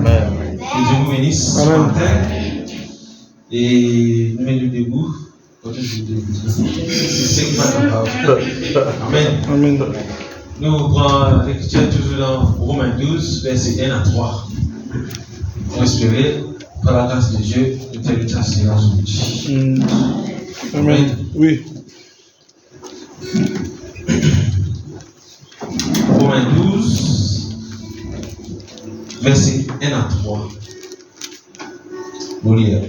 Amen. Que Dieu vous bénisse ce matin. Et nous mettons debout. C'est ce qui va. Amen. Amen. Nous prenons l'écriture toujours dans Romains 12, versets 1 à 3. Pour espérer, par la grâce de Dieu, de telle chasser aujourd'hui. Amen. Oui. Romains 12, versets 1 à 3. Nous lire.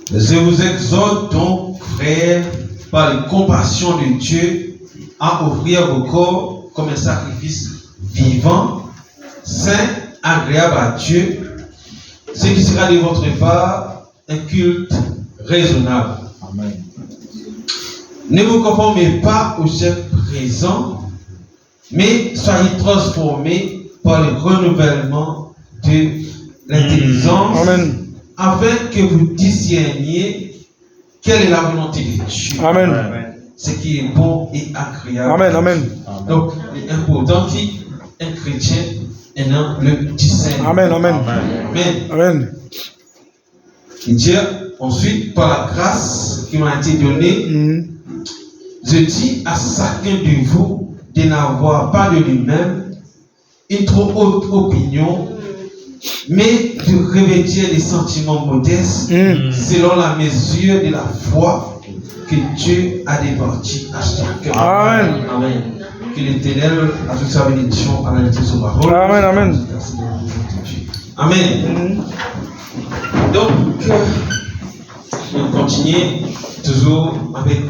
Je vous exhorte donc, frères, par les compassions de Dieu, à offrir vos corps comme un sacrifice vivant, saint, agréable à Dieu, ce qui sera de votre part un culte raisonnable. Amen. Ne vous conformez pas au siècle présent, mais soyez transformés par le renouvellement de l'intelligence, Amen. afin que vous discerniez quelle est la volonté de Dieu. Amen. Ce qui est bon et agréable. Amen. Amen. Donc, il est important qu'un chrétien ait le discernement. Amen. Amen. Amen. Amen. Il dit ensuite, par la grâce qui m'a été donnée, je dis à chacun de vous de n'avoir pas de lui-même une trop haute opinion, mais de revêtir des sentiments modestes selon la mesure de la foi que Dieu a départie à chacun. Amen. Amen. Que l'Éternel ajoute sa bénédiction à la lecture de sa parole. Amen. Amen. Amen. Donc, nous continuons toujours avec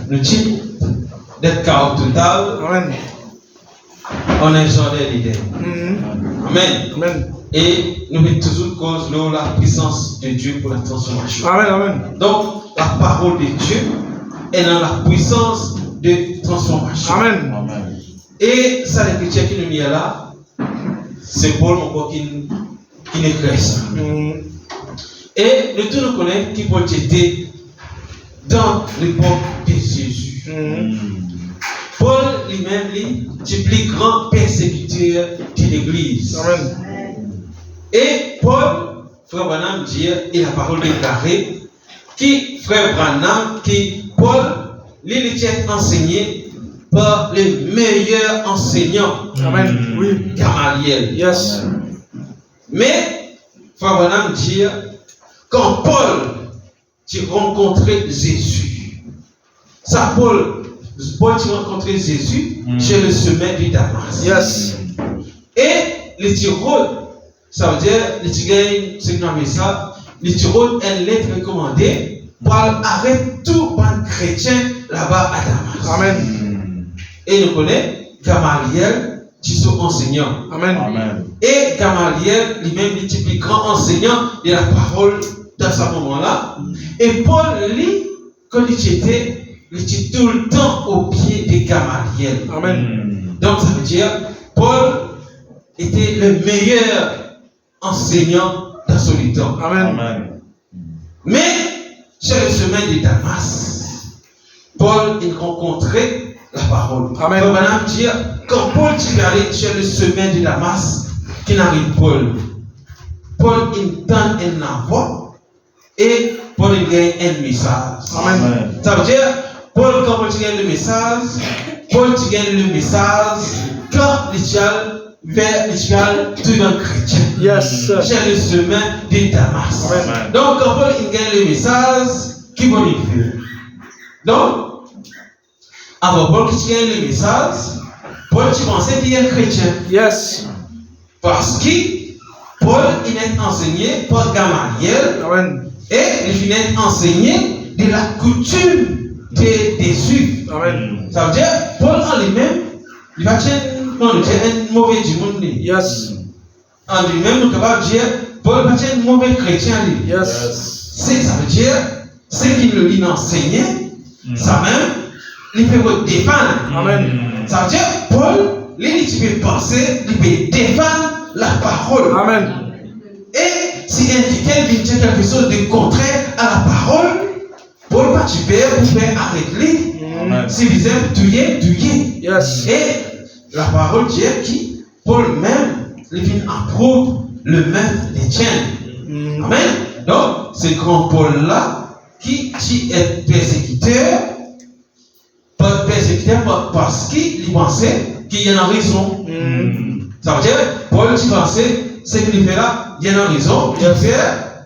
le type d'être chaos total. Amen. On est jardin d'Éden. Amen. Amen. Et nous mettons toujours cause de la puissance de Dieu pour la transformation. Amen. Amen. Donc, la parole de Dieu est dans la puissance de transformation. Amen. Amen. Et ça, l'écriture qui nous met là, c'est Paul encore qui écrit ça. Et nous tous nous connaissons qui Paul était dans l'époque de Jésus. Paul lui-même, lui, c'est le plus grand persécuteur de l'Église. Amen. Et Paul, frère Branham dit, et la parole déclarée, qui, frère Branham, qui Paul, lui, était enseigné par les meilleurs enseignants. Amen. Oui. Gamaliel. Yes. Mais, frère Branham dit, quand Paul, tu rencontré Jésus, ça, Paul, tu rencontré Jésus chez le sommet du Damas. Yes. Et le tirode, ça veut dire, le tirode, c'est comme ça, le tirode est une lettre recommandée pour arrêter tout bon chrétien là-bas à Damas. Amen. Et nous connaissons Gamaliel, qui sont enseignants. Amen. Amen. Et Gamaliel, lui-même, il est le plus grand enseignant de la parole dans ce moment-là. Et Paul, lui, quand il était tout le temps au pied de Gamaliel. Amen. Donc ça veut dire, Paul était le meilleur enseignant dans son temps. Amen. Amen. Mais, sur le chemin de Damas, Paul, il rencontrait la parole. Amen. Donc, madame dit, quand Paul est allé sur le chemin de Damas, qui n'arrive Paul, il donne une voix et Paul il gagne un message. Amen. Ça veut dire, Paul, quand tu gagnes le message, Paul tu gagnes le message quand l'Israël vers l'Israël tout un chrétien. Yes. Sur le chemin de Damas. Amen. Donc, quand Paul il gagne le message, qui va lui faire? Donc, avant Paul qui gagne le message, Paul tu pensais qu'il est un chrétien. Yes. Parce que Paul il est enseigné par Gamaliel. Amen. Et il vient enseigner de la coutume des Juifs. Amen. Ça veut dire, Paul en lui-même, il va dire un mauvais du monde. Yes. En lui-même, nous sommes capables de dire, Paul va dire un mauvais chrétien. Yes. Ça veut dire, ce qu'il lui enseignait, ça même, il peut défendre. Amen. Ça veut dire, Paul, lui, il peut penser, il peut défendre la parole. Amen. Et si quelqu'un dit quelque chose de contraire à la parole, Paul va tuer pour faire avec lui. Si vous êtes douillé. Yes. Et la parole dit qui, Paul même, il approuve le maître des tiennes. Amen. Donc, c'est grand Paul-là qui est persécuteur, parce qu'il pensait qu'il y a une raison. Ça veut dire, Paul qui pensait, c'est qu'il fait là, il y a une raison. Il fait,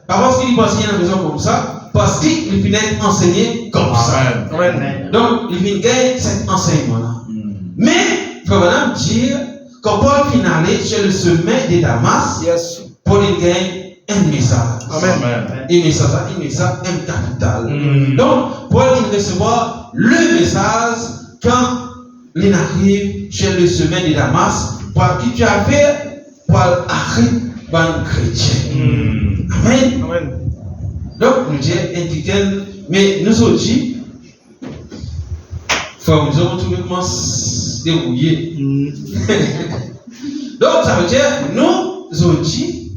pas parce qu'il pense qu'il y a une raison comme ça, parce qu'il finit enseigner comme ça. Amen. Donc, il vient gagner cet enseignement-là. Mais, il faut vraiment dire, quand Paul finit aller chez le sommet de Damas, Paul il gagne un message. Amen. Un message, un capital. Donc, Paul il recevra le message quand il arrive chez le sommet de Damas, par qui tu as fait, Paul arrive par un chrétien. Amen. Donc, nous disons, mais nous aussi, nous avons trouvé comment se débrouiller. Donc, ça veut dire, nous aussi,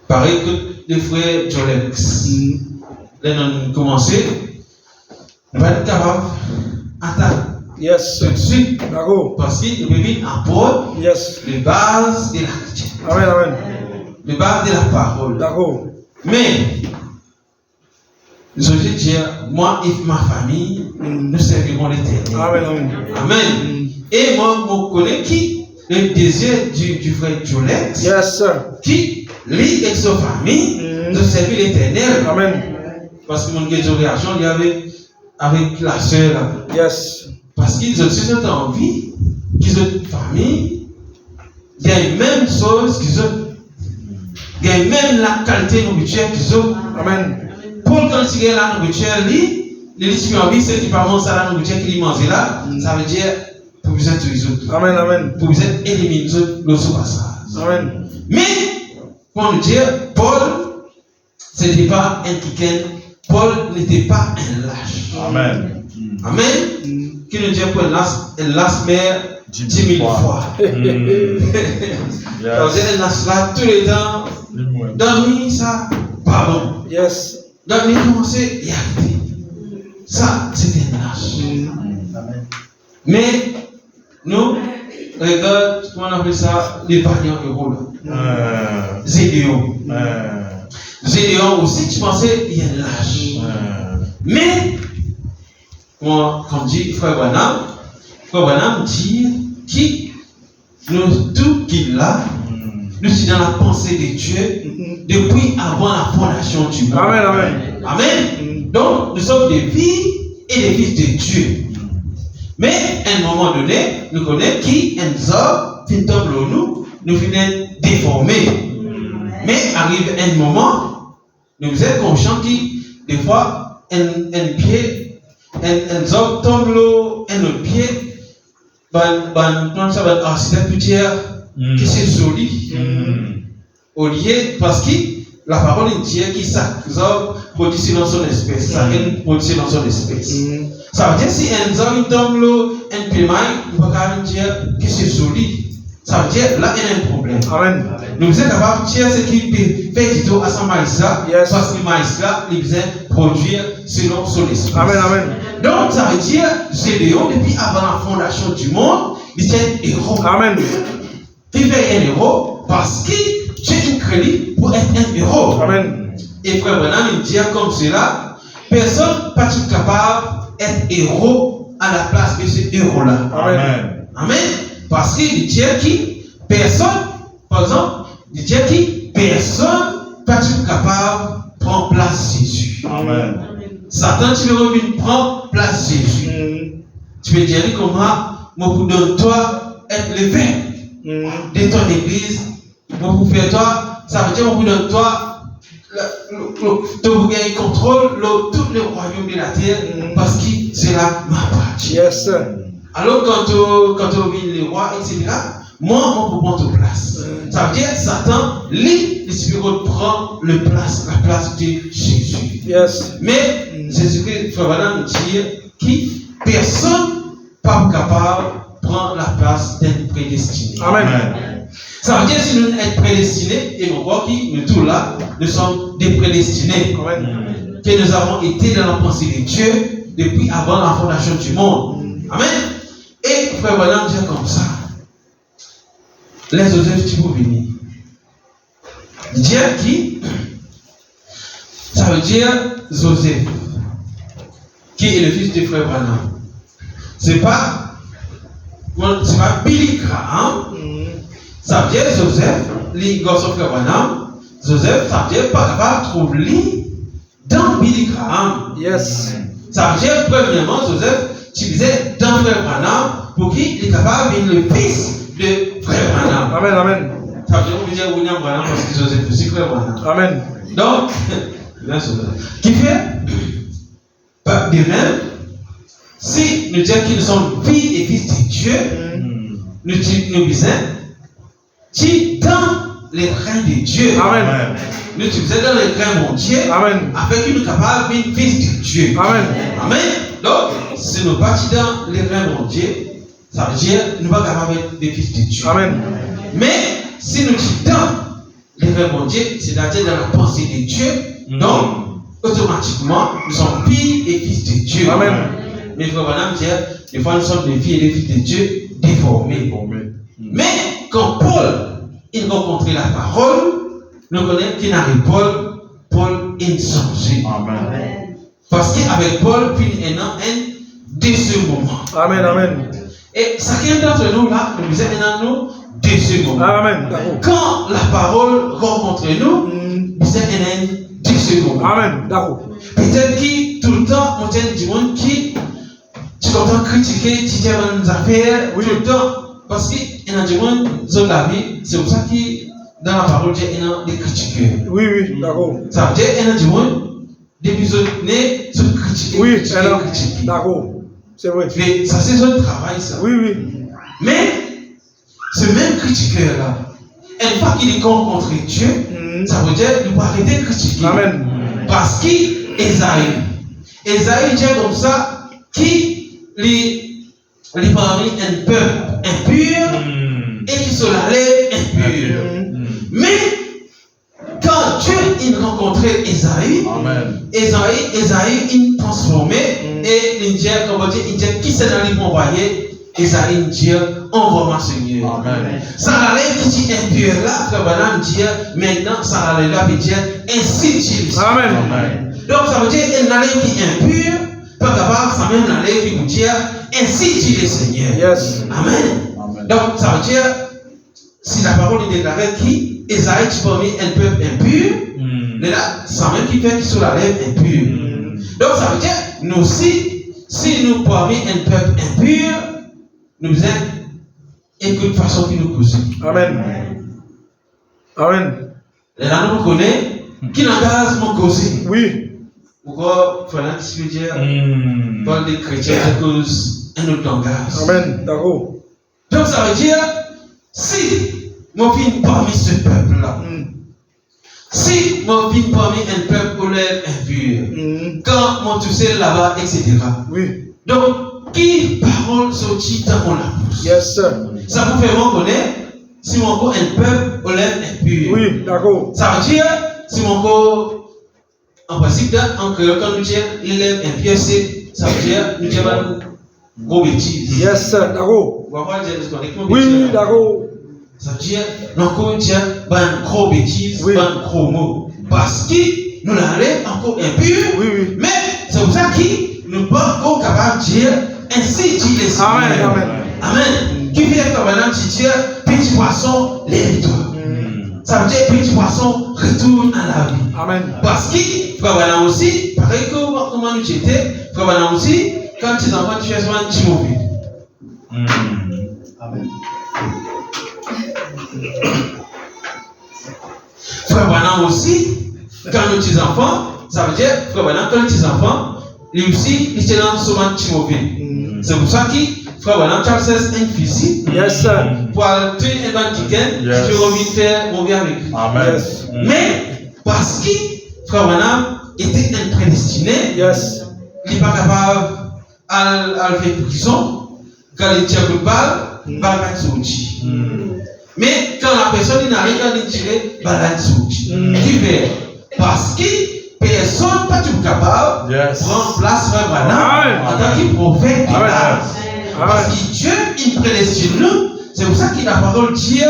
pareil que les frères Jolex, là, nous avons commencé, nous allons être capables d'attaquer. Tout de suite, parce qu'il nous vient à Paul, les bases de la chrétienne. Les bases de la parole. Mais, je veux dire, moi et ma famille, nous servirons l'Éternel. Amen. Et moi, je connais qui le désir du frère Jolex, qui, lui et sa famille, de servir l'Éternel. Parce que mon réaction, il y avait avec la sœur. Parce qu'ils ont aussi envie, qu'ils ont une famille, il y a les mêmes choses qu'ils ont. Il y a même la qualité de nourriture qu'ils ont. Pour quand il y a la nourriture, les qui ont envie, c'est pas manger la nourriture qu'ils mangent là, ça veut dire pour vous être tous les autres. Pour vous être éliminer l'autre passage. Mais, pour nous dire, Paul, ce n'était pas un kiken, Paul n'était pas un lâche. Amen. Qui nous dit Paul lâche mère 10 000 fois. Donc, elle lâche là tous les temps. Dormir, ça, pardon. Dormir, commencer et arrêter. Ça, c'était un lâche. Mais, nous, regarde, comment on appelle ça, les variants héros là. Zédéon. Zédéon aussi, tu pensais, il y a un lâche. Mais, moi, comme dit Frère Branham dit qui nous tout qu'il a, nous sommes dans la pensée de Dieu depuis avant la fondation du monde. Amen. Donc, nous sommes des filles et des fils de Dieu. Mais, à un moment donné, nous connaissons qui un homme, nous finissons déformés. Mais, arrive un moment, nous sommes conscients qui, des fois, un pied, un homme tombe l'eau, un autre pied, c'est un petit qui c'est solide. Au lieu, parce que la parole dit que ça produit dans son espèce. Ça produit dans son espèce. Ça veut dire si un homme tombe l'eau, un pied maille, il ne peut pas dire que c'est solide. Ça veut dire là, il y a un problème. Nous sommes capables de dire ce qui fait du tout à son maïs là, parce que le maïs là, il vient produire selon son espèce. Donc, ça veut dire, Gédéon, depuis avant la fondation du monde, il était un héros. Il fait un héros parce que j'ai une crédit pour être un héros. Et frère Branham, il dit comme cela, personne n'est pas capable d'être héros à la place de ce héros-là. Amen. Parce qu'il dit que personne, par exemple, il dit que personne n'est pas capable de prendre place Jésus. Satan, tu veux revenir prendre place Jésus. Tu veux dire comment, moi, pour toi, être levé de ton église, moi, pour faire toi, ça veut dire, moi, pour toi, tu veux gagner contrôle de tous les royaumes de la terre, parce que c'est là ma partie. Alors, quand tu reviens les rois, etc., moi, on peut prendre ta place. Ça veut dire, Satan, lui, il prend la place de Jésus. Mais, Jésus-Christ, Frère Branham dit que personne n'est pas capable de prendre la place d'être prédestiné. Ça veut dire, si nous sommes prédestinés, et on voit que nous tous là, nous sommes des prédestinés. Que nous avons été dans la pensée de Dieu depuis avant la fondation du monde. Amen. Et Frère Branham dit comme ça. Les Joseph, tu peux venir. Dieu qui, ça veut dire Joseph, qui est le fils de frère Branham. C'est pas Billy Graham. Ça veut dire Joseph, les garçons frère Branham. Joseph, ça veut dire pas capable de trouver dans Billy Graham. Yes. Ça veut dire, premièrement, Joseph, tu disais dans frère Branham pour qu'il est capable d'être le fils de frère Branham. Amen, amen. Ça veut dire, on peut dire William Branham parce que Joseph aussi frère Branham. Amen. Donc, qui fait, de même, si nous disons qu'ils sont filles et fils de Dieu, nous disons, qui dans les reins de Dieu, Amen. nous disons dans les reins de Dieu, Amen. afin que nous capables d'être fils de Dieu. Amen. Amen. Donc, si nous partons dans les reins de Dieu, ça veut dire que nous ne sommes pas capables d'être des fils de Dieu. Amen. Mais si nous disons dans les reins de Dieu, c'est-à-dire dans la pensée de Dieu, donc, automatiquement, nous sommes filles et fils de Dieu. Amen. Mais frère Branham dit, des fois nous sommes des filles et des fils de Dieu déformés. Mais quand Paul il rencontrait la parole, nous connaissons qu'il n'arrive Paul est changé. Amen. Parce qu'avec Paul, puis il y a un de ce moment. Amen, amen. Et chacun d'entre nous là, nous disons nous de ce moment. Amen. Quand la parole rencontre nous, nous disons de ce moment. Amen. D'accord. Peut-être qui tout le temps, on tient du monde qui tu t'entends critiquer, tu dis des affaires, oui. Tout le temps. Parce qu'il y a du monde dans la vie, c'est pour ça que dans la parole, il y a des critiqueurs. Oui, oui, d'accord. Ça veut dire qu'il y a du monde, depuis qu'ils sont critiqués. Oui, d'accord. C'est vrai. Mais ça, c'est son travail, ça. Oui, oui. Mais ce même critiqueur-là, une fois qu'il est rencontré Dieu, ça veut dire qu'il ne peut arrêter de critiquer. Amen. Parce qu'Ésaïe dit comme ça, qui les parmi un peuple impur et qui se la lève impur. Mais quand Dieu il rencontrait Ésaïe, Ésaïe il transformait et il dit comment dire, il dit qui c'est dans les envoyés, Ésaïe il dit envoie-moi Seigneur. Amen. Ça la lève qui dit impur là, frère Branham dit maintenant ça la lève là il dit ainsi dit. Amen. Donc ça veut dire une lève qui est impure. Pas capable, ça même la lèvre qui vous dit ainsi dit le Seigneur. Yes. Amen. Donc ça veut dire, si la parole est déclarée qui, Ésaïe tu parmi un peuple impur, là, ça même qui fait qu'il soit la lèvre impure. Donc ça veut dire, nous aussi, si nous parmi un peuple impur, nous faisons écoute de façon qui nous cause. Amen. Amen. Et là nous connaissons qui n'engage mon cause. Oui. Pourquoi il fallait se dire Paul des chrétiens à cause un autre langage. Amen. D'accord. Donc ça veut dire, si mon fils parmi ce peuple-là, si mon fils parmi un peuple au lèvres impur, quand mon toussel là-bas, etc. Oui. Donc, qui parole sortit dans mon bouche? Yes, sir. Ça vous fait reconnaître si mon corps un peuple au lèvres impur. Oui, d'accord. Ça veut dire, si mon corps en principe, en créole, quand nous disons les lèvres impures, ça veut dire nous disons une gros bêtise. Yes, sir. D'accord. Oui, d'accord. Ça veut dire, nous disons une gros bêtise, un gros mot. Parce que nous l'allons encore impur, oui. Mais c'est pour ça que nous ne sommes pas encore capables de dire ainsi dit le Seigneur. Amen, amen. Amen. Qui fait comme maintenant tu dis petit poisson, lève-toi. Ça veut dire petit poisson, retourne à la vie. Amen. Parce que, frère Branham aussi, pareil que comment nous étions, frère Branham aussi, quand tes enfants, tu fais souvent un petit mobile. Amen. Frère Branham aussi, quand nous tes enfants, ça veut dire, frère Branham, quand tes enfants, lui aussi, il était dans souvent un petit mobile. C'est pour ça que, frère Branham, tu as une physique. Yes, sir. Pour tenir un ban chicken, tu as envie de faire mon bien avec lui. Amen. Yes. Mais, parce que, frère Branham était un prédestiné, Yes. il n'est pas capable à le faire prison, quand il tire le balle, il va mettre sur le Mais quand la personne n'arrive pas à tirer, il va mettre sur le qui fait? Parce que personne n'est pas capable de prendre place frère Branham en tant que prophète. Parce que Dieu, il prédestine nous. C'est pour ça que la parole dit,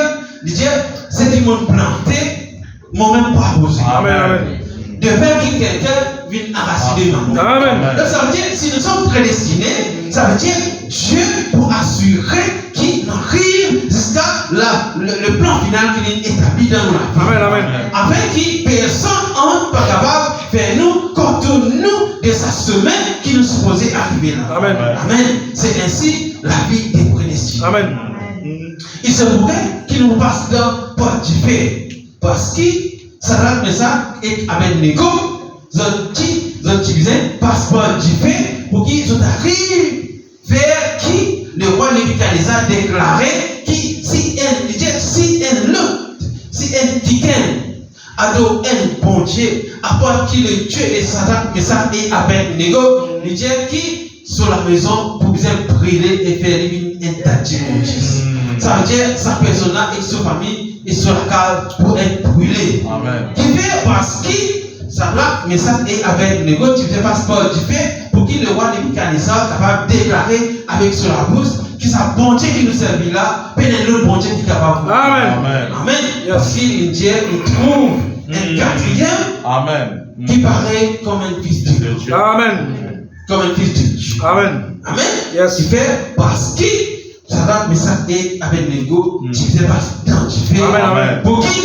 c'est du monde planté, moi-même pas arrosé. Amen. De peur que quelqu'un vienne arracher ma main. Amen. Donc ça veut dire, si nous sommes prédestinés, ça veut dire Dieu pour assurer qu'il arrive jusqu'à le plan final qu'il a établi dans nos vie. Amen. Amen. Afin que personne n'est pas capable de faire nous, contourne-nous de sa semaine qui nous supposait arriver là. Amen. Amen. C'est ainsi la vie des prédestinés. Amen. Il se pourrait qu'il nous passe dans porte du fait. Parce que Sadrach, Meshach et Abednego, ils ont utilisé passeport du fait pour qu'ils arrivent vers qui le roi Nebuchadnezzar a déclaré que si un quelqu'un adore un bon Dieu, à part qui le Dieu de Sadrach, Meshach et Abednego, le Dieu qui sur la maison pour bien brûler et faire une interdit de justice. Ça veut dire sa personne et sa famille et sur la cave pour être brûlé. Amen. Qui fait parce que Sadrach, Meshach et Abednego, tu fais passeport du fait pour qu'il le roi Nebuchadnezzar capable de déclarer avec sur la bouche que sa bonté qui nous servit là, pénètre le bon Dieu qui est capable. Amen. Amen. Amen. Parce qu'il Dieu il trouve un quatrième Amen. qui paraît comme un fils de Dieu. Amen. Comme un fils de Dieu. Amen. Amen. Yes. Il fait parce que Sadrach, Meshach et Abednego, tu faisais pas d'identifier. Amen. Amen. Pour qui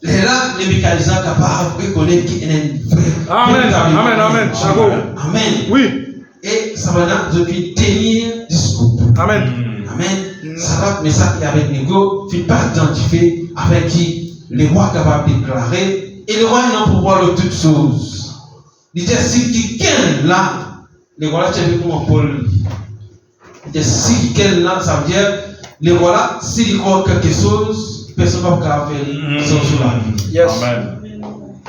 les là, les mécanismes capables de reconnaître qu'il y a une vraie. Amen. Amen. Amen. Chago. Amen. Oui. Et ça va là depuis tenir discours. Amen. Amen. Sadrach, Meshach et Abednego ne pas identifier avec qui les rois capables de déclarer. Et les rois n'ont pouvoir de toutes choses. Il dit si quelqu'un là, les rois là, tu as vu comment Paul. Il dit si quelqu'un là, ça veut dire les rois là, s'ils croient quelque chose, personne ne va pouvoir faire son sur la vie. Yes. Amen.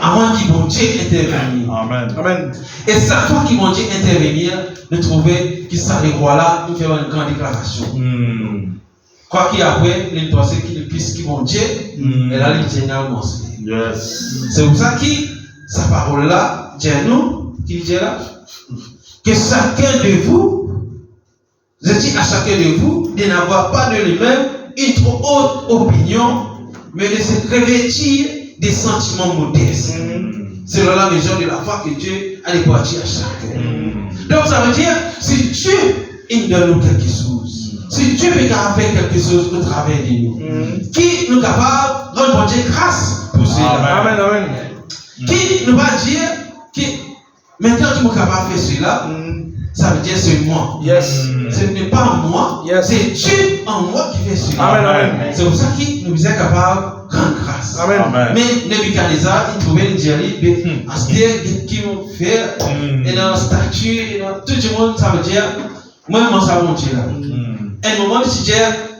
À moins qu'ils vont Dieu intervenir. Amen. Amen. Et chaque fois qu'ils vont Dieu intervenir, nous trouvons que ça, les rois là, nous faisons une grande déclaration. Quoi qu'il y a après, les pensées qu'ils vont Dieu, et là, ils tiennent à mentionner. Yes. C'est pour ça que sa parole là, Dieu nous, qui dit là, que chacun de vous, je dis à chacun de vous, de n'avoir pas de lui-même une trop haute opinion, mais de se revêtir des sentiments modestes. Selon la mesure de la foi que Dieu a départi à chacun. Donc ça veut dire, si Dieu il donne nous quelque chose, si Dieu est capable de faire quelque chose au travers de nous, qui nous est capable de rendre Dieu grâce pour cela. Amen. Amen. Qui nous va dire que maintenant tu es capable de faire cela, ça veut dire c'est moi. Yes. Ce n'est pas moi, Yes. c'est Dieu en moi qui fait cela. Amen. Amen. C'est pour ça qu'il nous est capable de rendre grâce. Amen. Amen. Mais Nebuchadnezzar, il trouvait le diary, à ce qui vont faire, et dans la statue, et dans tout le monde, ça veut dire, moi, ça va monter là. Et le moment où tu dis,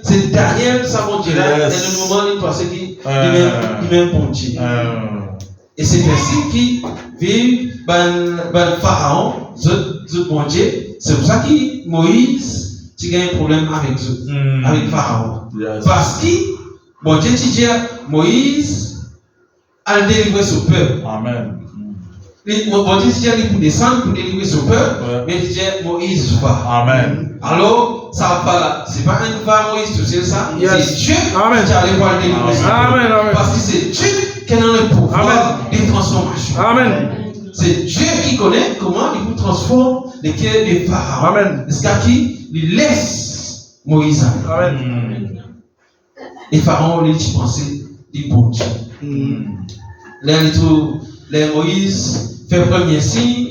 c'est Daniel, ça va monter là, et le moment où il pensait qu'il même monter. Et c'est ainsi qu'il vit, le pharaon, le bon Dieu. C'est pour ça que Moïse, tu as un problème avec eux, avec Pharaon. Yes. Parce que, bon Dieu, tu dis, Moïse a délivré son peuple. Amen. Bon Dieu, tu dis, il pour descendre pour délivrer son peuple, Ouais. mais tu dis, Moïse va. Amen. Alors, ça va pas là. C'est pas un va Moïse, tout ça. Yes. C'est Dieu Amen. qui a allé voir délivrer son peuple. Amen. Amen. Parce que c'est Dieu qui a le pouvoir de transformation. Amen. C'est Dieu qui connaît comment il vous transforme les cœurs des pharaons. Amen. Jusqu'à qui il laisse Moïse aller. Amen. Et Pharaon, il dit penser, il bon Dieu. Là, les Moïse fait premier signe.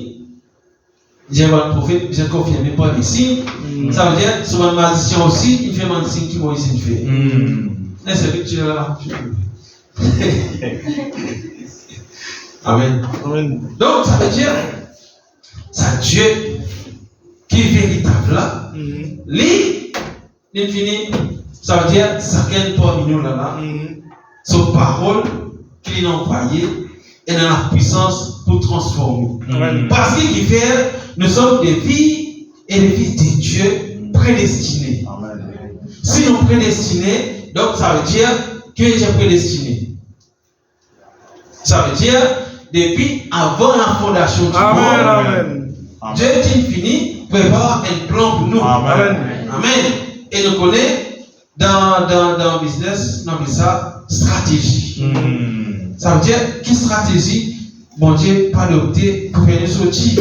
J'ai le prophète, j'ai confirmé pas les signes. Ça veut dire, sur ma magicien aussi, il fait un signe que Moïse il fait. Et c'est lui que tu es là. Amen. Amen. Donc, ça veut dire, c'est Dieu qui est véritable là. Lui, l'infini, ça veut dire, chacun parmi nous là, son parole qu'il a envoyée est dans la puissance pour transformer. Parce qu'il fait, nous sommes des filles et des fils de Dieu prédestinés. Si nous prédestinés, donc ça veut dire que Dieu est prédestiné. Ça veut dire, depuis avant la fondation du Amen. monde, Amen. Dieu est infini, prépare un plan pour nous. Amen. Amen. Et nous connaissons dans le business, dans ça, stratégie. Ça veut dire quelle stratégie bon Dieu pas adopter pour faire une sortie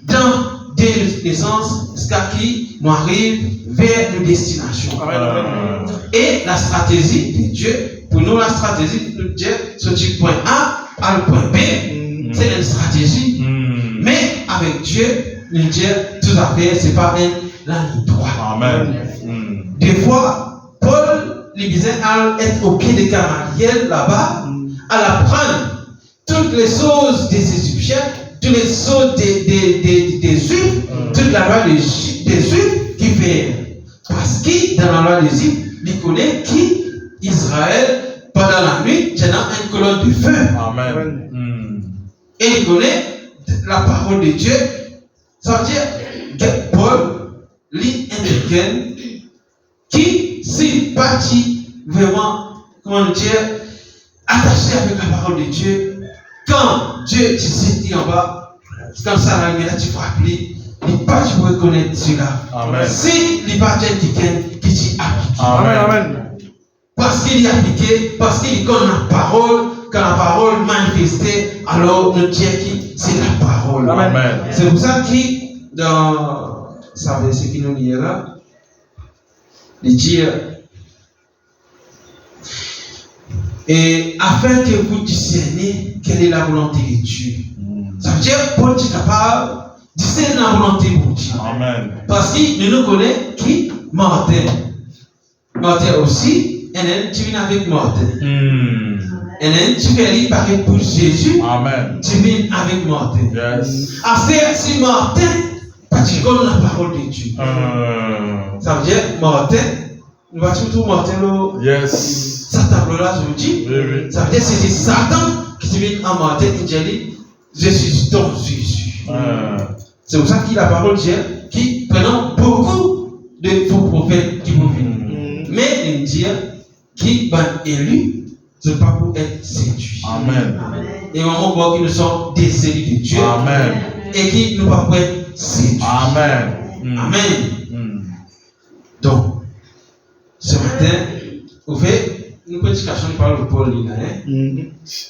dans des naissances jusqu'à qui nous arrive vers une destination. Et la stratégie de Dieu, pour nous la stratégie de Dieu, sortir du point A à le point B, c'est une stratégie. Mais avec Dieu, nous Dieu, tout à fait, c'est pas la ligne droite. Amen. Des fois, Paul, il disait à être au pied de Gamaliel là-bas, à apprendre toutes les choses des Égyptiens, toutes les choses des Juifs, toute la loi des Juifs qui fait. Parce que dans la loi des Juifs, il connaît qui Israël, pendant la nuit, tenant une colonne de feu. Amen. Et il connaît la parole de Dieu. Ça veut dire que Paul lit un quelqu'un qui, s'il partit vraiment, comment dire, attaché avec la parole de Dieu, quand Dieu te dit en bas, comme ça, la lumière, tu vas appeler, il pas tu peux reconnaître cela. Amen. Si il pas quelqu'un qui t'y applique. Amen. Parce qu'il y a appliqué, parce qu'il connaît la parole, quand la parole manifestée, alors le Dieu qui, c'est la parole. Amen. C'est pour ça que dans ça verset qui nous lit là, il dit et afin que vous discerniez quelle est la volonté de Dieu. Ça veut dire Paul est capable de discerner la volonté de Dieu. Amen. Parce qu'il nous connaît qui Martin. Martin aussi. Et tu viens avec Martin. Et tu viens aller parler pour Jésus. Amen. Tu viens avec Martin. Yes. Affaire, si Martin, parce qu'il connaît la parole de Dieu. Ça veut dire, Martin, nous va tout Martin là. Yes. Sa table là, je vous dis. Oui. Ça veut dire, c'est Satan qui te vient en Martin et dit, je suis ton Jésus. C'est pour ça que la parole de Dieu, qui prenant beaucoup de faux prophètes qui vont venir. Mais il dit, qui va élu, ce n'est pas pour être séduit. Amen. Et au moment où nous sommes des élus de Dieu. Amen. Et qui nous va pour être séduit. Amen. Amen. Donc, ce matin, vous faites une petite question par le Paul.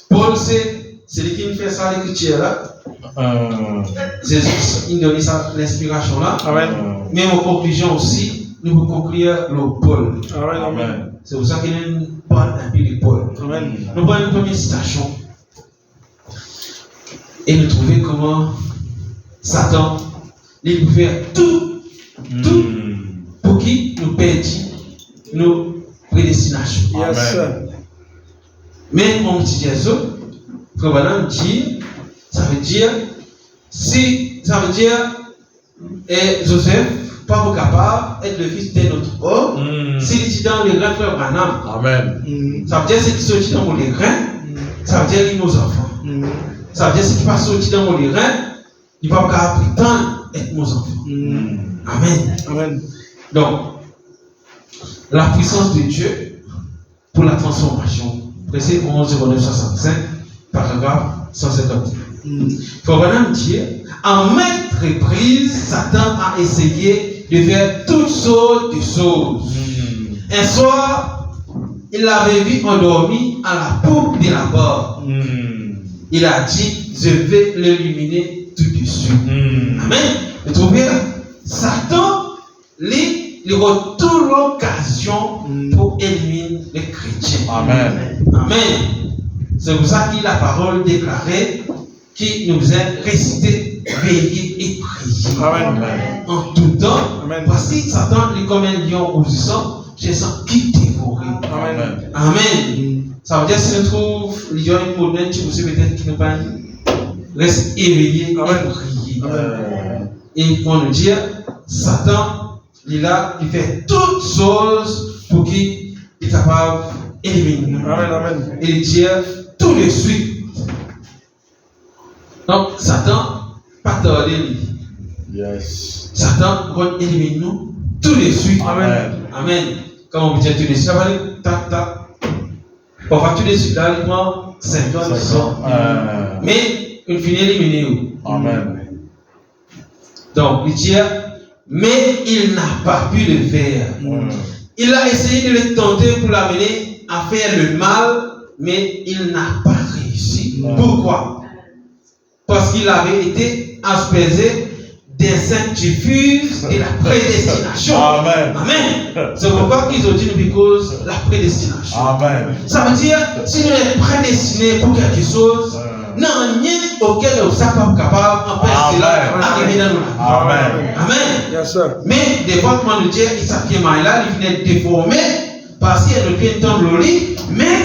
Paul, c'est celui qui nous fait ça, l'écriture là. Jésus, il donne ça, l'inspiration là. Amen. Mais en conclusion aussi, nous pouvons conclure le Paul. Amen. C'est pour ça qu'il nous parle un peu de Paul. Amen. Nous prenons une première citation et nous trouvons comment Satan il peut faire tout pour qu'il nous perde nos prédestinations. Yes. Mais mon petit Jésus, Frère dit, ça veut dire, et Joseph, pas capable d'être le fils d'un autre homme, s'il est dans les reins, Frère Branham. Amen. Ça veut dire c'est qui sortit dans les reins, ça veut dire nos enfants. Ça veut dire c'est qui pas sorti dans les reins, il va pas prétendre être nos enfants. Amen. Amen. Donc, la puissance de Dieu pour la transformation. Verset 11:965, paragraphe 151. Faut vraiment dire, en maintes reprises, Satan a essayé de faire toutes sortes de choses. Un soir, il l'avait vu endormi à la poupe de la porte. Il a dit, je vais l'éliminer tout de suite. Amen. Vous trouvez là? Satan, il retourne l'occasion pour éliminer les chrétiens. Amen. Amen. C'est pour ça que la parole déclarée qui nous est récité, veiller et prier. Amen. En tout temps. Amen. Parce que Satan est comme un lion rugissant, je sens qui dévorer. Amen. Amen. Ça veut dire si nous trouvons lion et modèle, tu sais peut-être qu'il ne pas reste éveillé et prier. Et pour nous dire, Satan, il fait toutes choses pour qu'il est capable d'éliminer. Amen. Amen. Et il dit tout de suite. Donc, Satan, pas tarder. Yes. Satan va éliminer nous tout de suite. Amen. Amen. Comme on dit tout de suite, ça va aller tac tac. Parfois tout de suite là, il prend 5 ans, 10 ans. Mais il finit éliminé. Amen. Donc, il dit, mais il n'a pas pu le faire. Il a essayé de le tenter pour l'amener à faire le mal mais il n'a pas réussi. Pourquoi? Parce qu'il avait été aspésé des sanctifices et la prédestination. Amen. Amen. C'est pourquoi qu'ils ont dit because la prédestination. Amen. Ça veut dire, si nous sommes prédestinés pour quelque chose, non, rien auquel nous sommes pas capables d'empêcher cela d'arriver dans nous. Amen. Amen. Yes, sir. Mais des fois, comment nous dire, il s'appuie là, il vient déformé parce qu'il y a le pied dans le lit, mais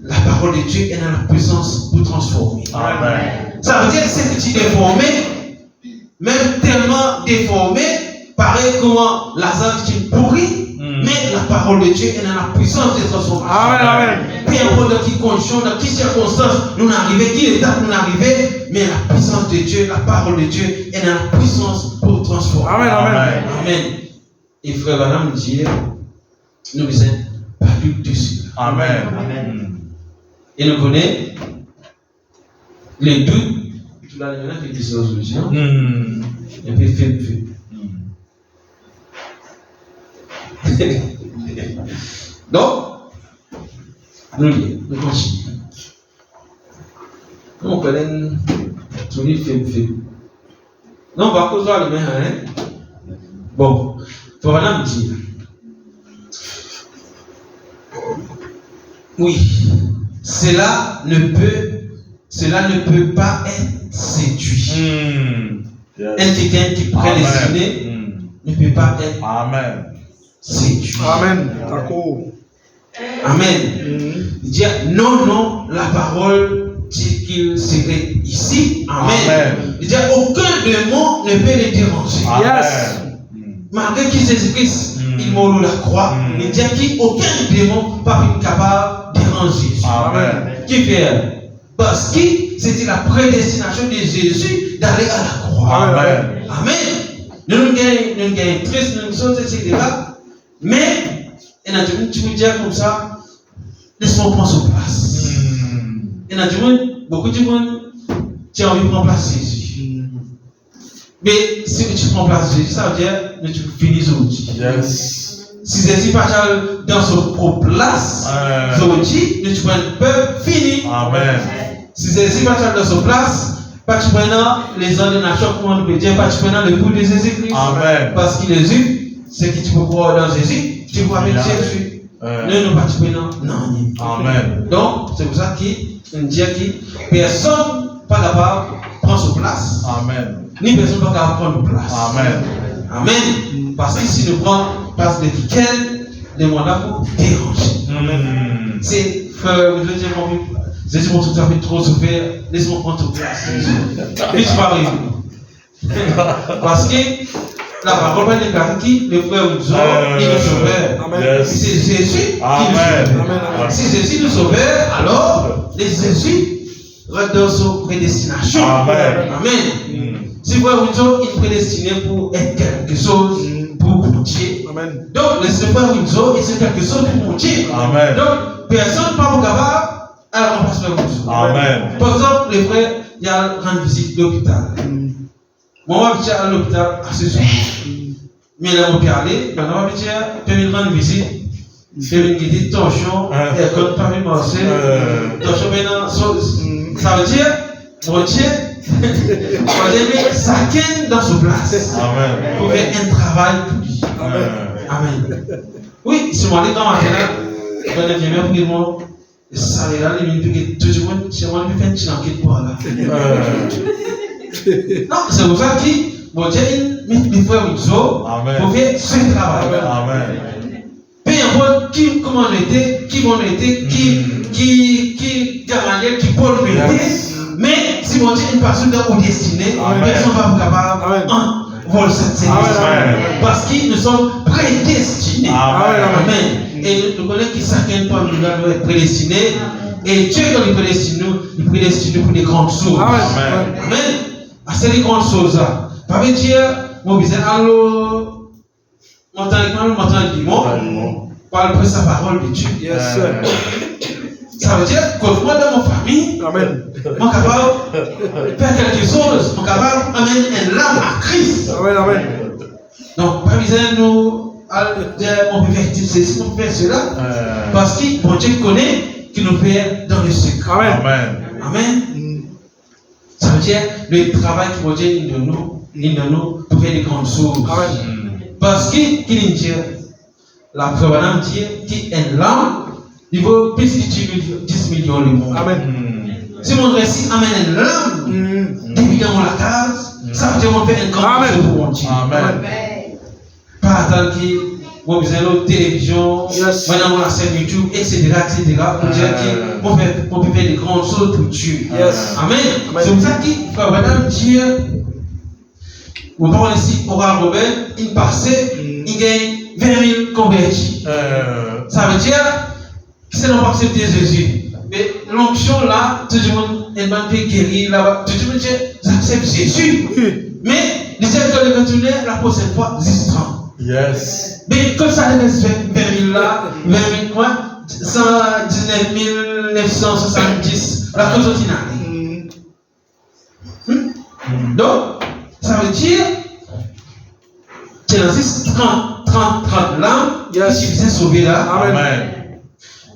la parole de Dieu est dans la puissance pour transformer. Amen. Ça veut dire que c'est petit déformé, même tellement déformé, pareil comment Lazare est pourri, mais la parole de Dieu est dans la puissance de transformation. Amen, amen. Peu importe dans quelles conditions, dans quelles circonstances nous arrivons, quelle étape nous arrivons, mais la puissance de Dieu, la parole de Dieu est dans la puissance pour transformer. Amen, amen. Amen. Et frère Madame dit, nous ne sommes pas du dessus. Amen. Et nous connaissons les doutes. Tout là, il y en a qui disent aujourd'hui. Et puis, fait. Donc, nous continuons. Nous connaissons tout le fait. Non, on va causer le même. Bon, il faut vraiment me dire. Oui, cela ne peut pas être séduit. Un quelqu'un qui est prédestiné ne peut pas être séduit. Amen. D'accord. Amen. Il dit non, la parole dit qu'il serait ici. Amen. Il dit aucun démon ne peut les déranger. Yes. Malgré qu'il Jésus-Christ, il mourut la croix, il dit qu'aucun démon pas capable de déranger. Amen. Qui fait? Parce que c'était la prédestination de Jésus d'aller à la croix. Amen. Amen. Nous gagnons triste, nous sommes etc. Mais, tu veux dire comme ça, laisse-moi prendre sa place. Et beaucoup de monde, tu as envie de prendre place Jésus. Mais si tu prends place Jésus, ça veut dire que tu finis aujourd'hui. Yes. Si Jésus pas dans son propre place, aujourd'hui, tu prends le peuple fini. Amen. Si Jésus pas dans son place, pas tu prends les ordinations, comment on peut dire, pas tu prends le bout de Jésus-Christ. Amen. Parce qu'il est Jésus, c'est que tu peux croire dans Jésus, tu peux avec Jésus. Non, pas tu prends non. Amen. Donc, c'est pour ça qu'on dit que personne pas capable de prendre sa place. Amen. Ni personne pas capable de prendre place. Amen. Amen. Parce que si nous prenons place de quelqu'un, les mandats pour déranger. C'est, je veux dire, Jésus m'a tout à fait trop souffert, laisse-moi prendre toute place. Et tu vas arriver. Parce que la parole va déclarer qui le frère Ouzo, il nous sauveur. C'est Jésus qui nous sauveur. Si Jésus nous sauveur, alors les Jésus restent dans son prédestination. Amen. Amen. Si frère Ouzo est prédestiné pour être quelque chose pour Dieu. Donc le frère Ouzo est quelque chose pour Dieu. Amen. Donc personne pas capable à remplacer le Ouzo. Amen. Par exemple, les frères, il y a rendre visite l'hôpital. Moi, je vais à l'hôpital à ce soir. Mais là, on peut aller, on va dire, rendre visite. Je vais guider tension, et comme pas vu marcher, tension maintenant, ça veut dire, mon Dieu, chacun dans sa place. Amen. Pour faire un travail pour lui. Amen. Oui, si on est dans ma tête, on est bien pour le monde. Ça est là, les minutes que tout le monde, c'est moi qui fais une petite enquête pour là. Non, c'est pour ça que mon Dieu, mes frères Ouzo, pour faire ce travail. Amen. Peu importe qui, comment on était, qui on était, qui Gamaliel, qui Paul était, mais si mon Dieu est une personne au destiné, personne ne va pas capable vol cette parce que nous sommes prédestinés. Amen. Et nous connaissons que chacun parmi nous doit être prédestiné. Et Dieu, quand il prédestine nous, il prédestine nous pour des grandes choses. Amen. Amen. C'est les grandes choses. Pas veut dire, mon besoin, allô, mon temps, parle pour sa parole de Dieu. Yes, sir. Ça veut dire que moi, dans ma famille, Amen. moi, capable de faire quelque chose, moi, capable d'amener une lame à Christ. Amen, amen. Donc, pas besoin de nous dire, on peut faire ceci, on peut faire cela. Parce que mon Dieu connaît qui nous fait dans le secret. Amen. Amen. Ça veut dire le travail qui va dire de nous pour faire des grandes choses. Parce qu'il dit, la prévalence dit qu'il est là, il vaut plus de 10 millions le monde. Amen. Si mon récit amène l'âme, évidemment la case, ça veut dire qu'on fait un grand chose pour mon Dieu. Amen. Pas attendre qu'il y ait une télévision, maintenant on a la chaîne YouTube, etc. Pour dire qu'on peut faire des grandes choses pour Dieu. Amen. C'est pour ça qu'il faut vraiment dire, vous parlez ici, Oral Robert, il passait, il gagne 20 000 convertis. Ça veut dire que c'est non pas accepter Jésus. Mais l'onction là, tout le monde est même fait guérir là-bas. Tout le monde dit, j'accepte Jésus. Mais les gens qui ont retourné la prochaine fois, résistant. Yes. Mais comme ça, les 20 000 là, 20 000 quoi, 119 970, la chose ordinaire. Donc, ça veut dire qu'il y a 30 là, qui visaient sauver là. Amen.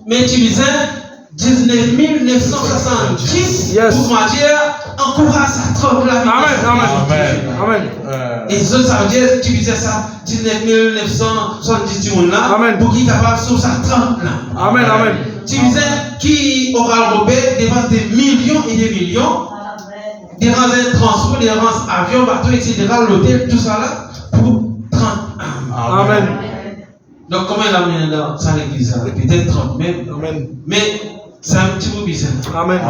Mais tu disais 19 970 pour moi dire encourage à trop la vie. Amen. Et ça veut dire tu disais ça 19 970 du monde là pour qui capable sur sa 30 là. Amen. Tu disais qui aura robé devant des millions et des millions, devant un transport, devant un avion, bateau, etc., l'hôtel, tout ça là pour 30 âmes. Amen. Donc comment il a mis dans ça l'église? Peut-être 30 même. Amen. Mais c'est un petit peu bizarre. Amen.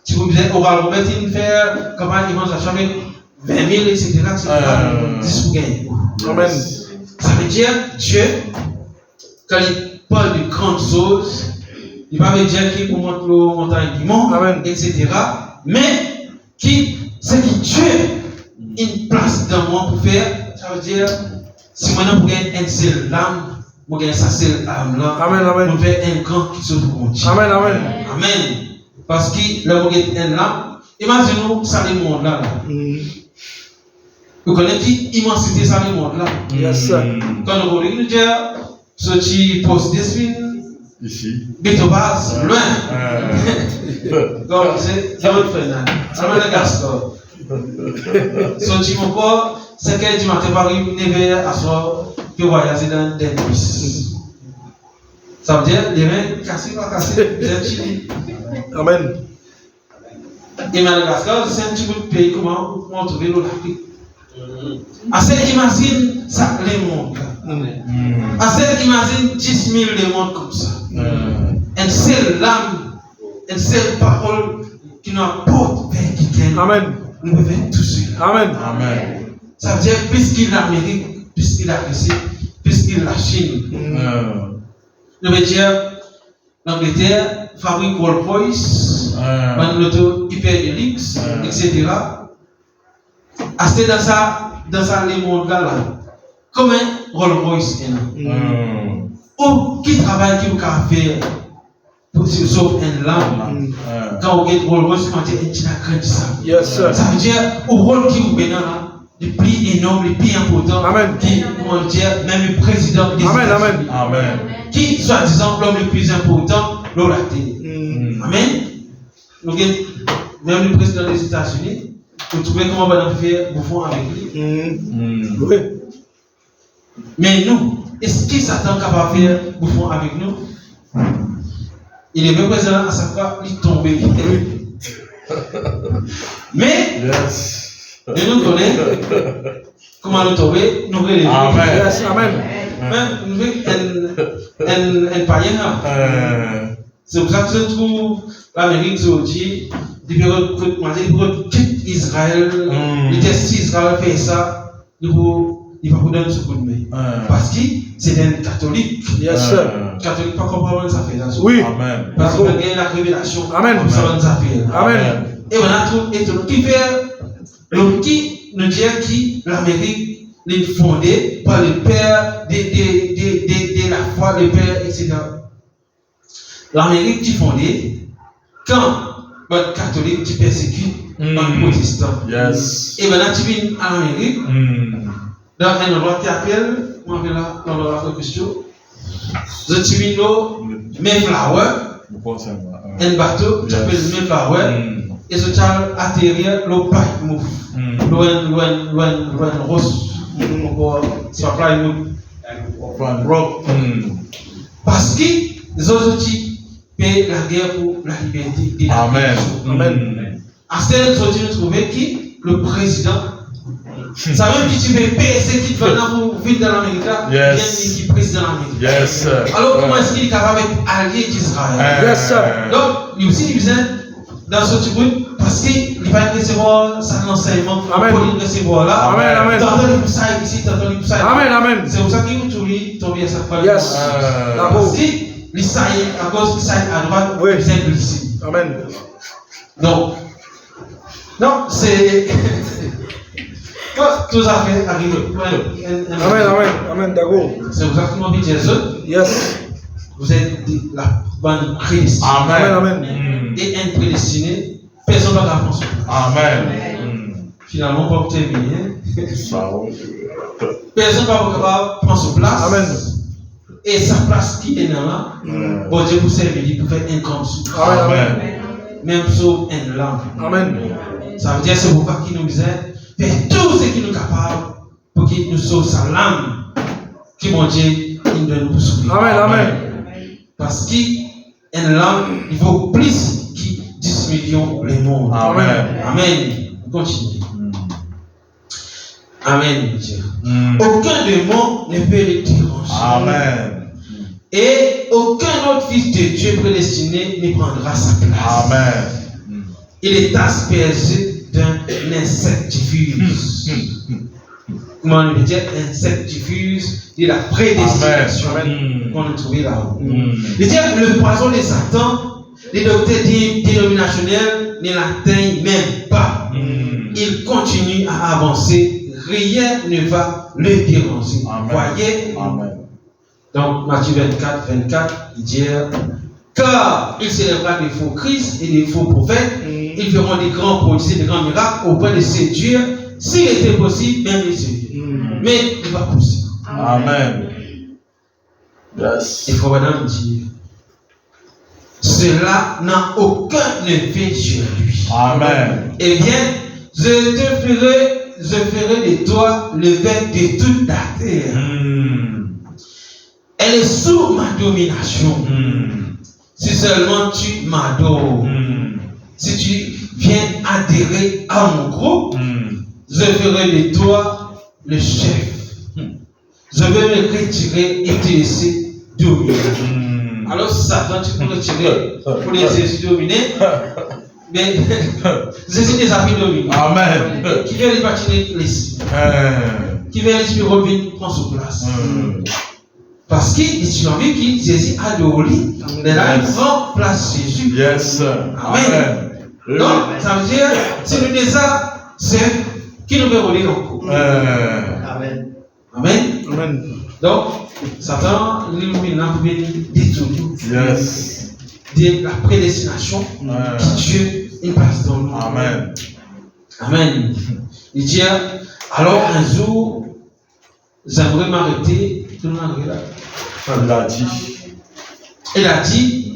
Tu peux dire, on va remettre une faire, comment ils vont s'acheter 20 000, etc. C'est pour gagner. Amen. Ça veut dire, Dieu, quand il parle de grandes choses, il va me dire qu'il faut monter le montagne du monde, etc. Mais, c'est que Dieu, une place dans moi pour faire, ça veut dire, si maintenant vous gagnez un seul âme, vous gagnez sa seule âme là, vous faites un grand qui se pour Dieu. Amen. Parce que là, vous gagnez un âme, imaginez-vous, ça le monde là. Vous connaissez l'immensité, ça le monde là. Yes, sir. Quand vous voulez nous dire, ce qui poste des films, ici, Bétobas, loin. Comme c'est votre frère, ça m'a le gaston. Ce qui mon corps, c'est que du matin, Paris, 9h à soir, que voyager dans des bus. Ça veut dire, les mains cassées, pas cassées, bien chili. Amen. Et Madagascar, c'est un petit peu de pays, comment on trouve l'Afrique. Assez imagine ça, les mondes. Assez imagine 10 000 les mondes comme ça. Une seule lame, une seule parole qui nous apporte vers quelqu'un. Amen. Nous pouvons tout cela. Amen. Ça veut dire, puisqu'il l'Amérique, puisqu'il la Russie, puisqu'il la Chine. Nous veut dire, l'Angleterre fabrique Rolls-Royce, l'auto hyper de luxe, etc. Acheter dans ça les mondes là. Comme un Rolls-Royce est là. Ou qui travaille, qui vous faire pour se sauver une lame. Quand vous avez Rolls-Royce, quand vous avez ça. Yes, sir. Ça veut dire, au rôle qui vous met là, le plus énorme, le plus important, qui, comment dire, même le président des États-Unis. Amen. Qui, soi-disant, l'homme le plus important, l'oraté. Amen. Donc, même le président des États-Unis, vous trouvez comment on va faire bouffon avec lui. Oui. Mais nous, est-ce qu'il s'attend capable de faire bouffon avec nous? Il est même président à chaque fois, il tombe. Mais, nous connaissons comment nous tomber, nous relèver. Amen. Même nous un païen. C'est pour ça que je trouve l'Amérique aujourd'hui, il faut quitter Israël, il teste Israël fait ça, il va vous donner ce coup de main. Parce que c'est un catholique. Yes, sir. Catholique, pas comprendre ça fait ça. Oui. Amen. Parce qu'on a gagné la révélation. Amen. Comme ça, on nous a fait. Amen. Et on a trouvé étonnant. Qui fait, qui nous dit que l'Amérique est fondée par le père de la foi, le père, etc. L'Amérique est fondée quand le catholique qui persécute un protestant. Yes. Et maintenant, tu viens en Amérique, dans un endroit qui appelle, on appelle là, dans l'Afrique, je suis viens là, Mayflower, Un bateau, tu peux le même par et ce chal atterrir le pipe move. Loin rose. Soit pas move. Parce que les autres outils paient la guerre pour la liberté. Amen. Amen. À celle où nous trouvons qui le président. Ça veut dire que tu veux payer ce qui te va pour vivre dans l'Amérique. Yes. Qui est président de l'Amérique. Yes. Alors comment est-ce qu'il est capable d'allier d'Israël? Yes, sir. Donc, il y a aussi besoin dans ce type parce qu'il va recevoir son enseignement pour le recevoir là. Amen, amen. T'entends les poussailles ici, t'entends les poussailles. Amen, amen. C'est pour ça qu'il vous tombe à sa femme. Yes. Parce que l'Israël, à cause de l'Israël à droite, Oui. vous êtes ici. Amen. Donc, non, c'est. Tout à fait arrivé. Amen, amen, amen, d'accord. C'est pour ça que nous dit Jésus, Yes. vous êtes la bonne prédestinée. Amen, amen. Et un prédestiné, personne ne va la prendre. Amen. Finalement, pour terminer, personne ne va prendre sa place. Amen. Et sa place qui est là, bon Dieu vous servir pour faire un grand souffle. Amen. Même sauf un langue. Amen. Ça veut dire c'est pourquoi qu'il nous aide, faire tout ce qui nous est capable pour qu'il nous sauve sa langue, qui mon Dieu il donne pour souffler. Amen, amen. Parce qu'une langue, il vaut plus que 10 millions le monde. Amen. Amen. Continue. Amen, Dieu. Aucun démon ne peut le déranger. Amen. Et aucun autre fils de Dieu prédestiné ne prendra sa place. Amen. Il est aspergé d'un insectifuse. Comment on veut dire insectifuse de la prédestination qu'on a trouvé là-haut. Il dit le poison de Satan, les docteurs dénominationnels ne l'atteignent même pas. Il continue à avancer, rien ne va le déranger. Voyez. Amen. Donc, Matthieu 24, il dit car il s'élèvera des faux Christ et des faux prophètes, ils feront des grands prodiges, des grands miracles au point de séduire, s'il était possible, même les séduire. Mais il n'est pas possible. Amen. Yes. Il faut maintenant dire cela n'a aucun effet sur lui. Amen. Eh bien, je ferai de toi le vêtement de toute la terre. Elle est sous ma domination. Si seulement tu m'adores, si tu viens adhérer à mon groupe, je ferai de toi le chef. Je vais me retirer et te laisser dominer. Alors, Satan, tu peux retirer pour les Jésus dominer, mais Jésus les a pris dominer. Amen. Qui vient les patiner les qui vient les revenir prendre sa place. Parce qu'il est envie que Jésus a de lit, mais là, il prend place Jésus. Yes. Amen. Donc, ça veut dire, si nous disons ça, c'est qui nous veut relire encore. Amen. Amen. Amen. Donc, Satan, il illumine pour venir détourner de la prédestination que Dieu il passe dans nous. Amen. Amen. Il dit, alors un jour, j'aimerais m'arrêter. Tout le monde est là. Il a dit. Il a dit,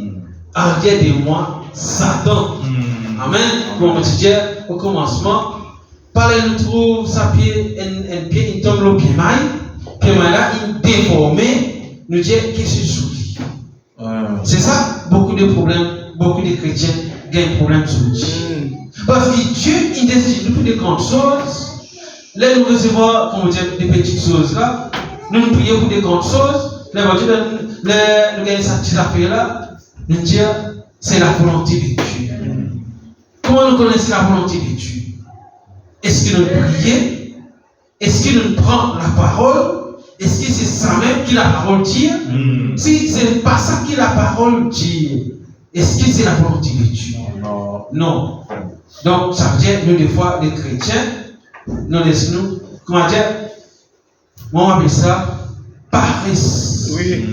arrête de moi, Satan. Amen. Comme on dit au commencement, par nous trouve sa pied, un pied, il tombe le pied mal. Pied mal là, il déformé, nous dit qu'est-ce que c'est sur lui. C'est ça, beaucoup de problèmes, beaucoup de chrétiens ont un problème sur lui. Parce que Dieu, il décide de grandes choses. Là, nous recevons, comme on dit, des petites choses là. Nous nous prions pour des grandes choses. Les voitures, nous gagnons cette petite affaire là. Nous disons, c'est la volonté de Dieu. Comment nous connaissons la volonté de Dieu? Est-ce que nous prions? Est-ce que nous prenons la parole? Est-ce que c'est ça même que la parole dit? Si ce n'est pas ça que la parole dit, est-ce que c'est la volonté de Dieu? Non. Donc, ça veut dire, nous, des fois, les chrétiens, nous, comment dire, moi, on appelle ça paresse. Oui.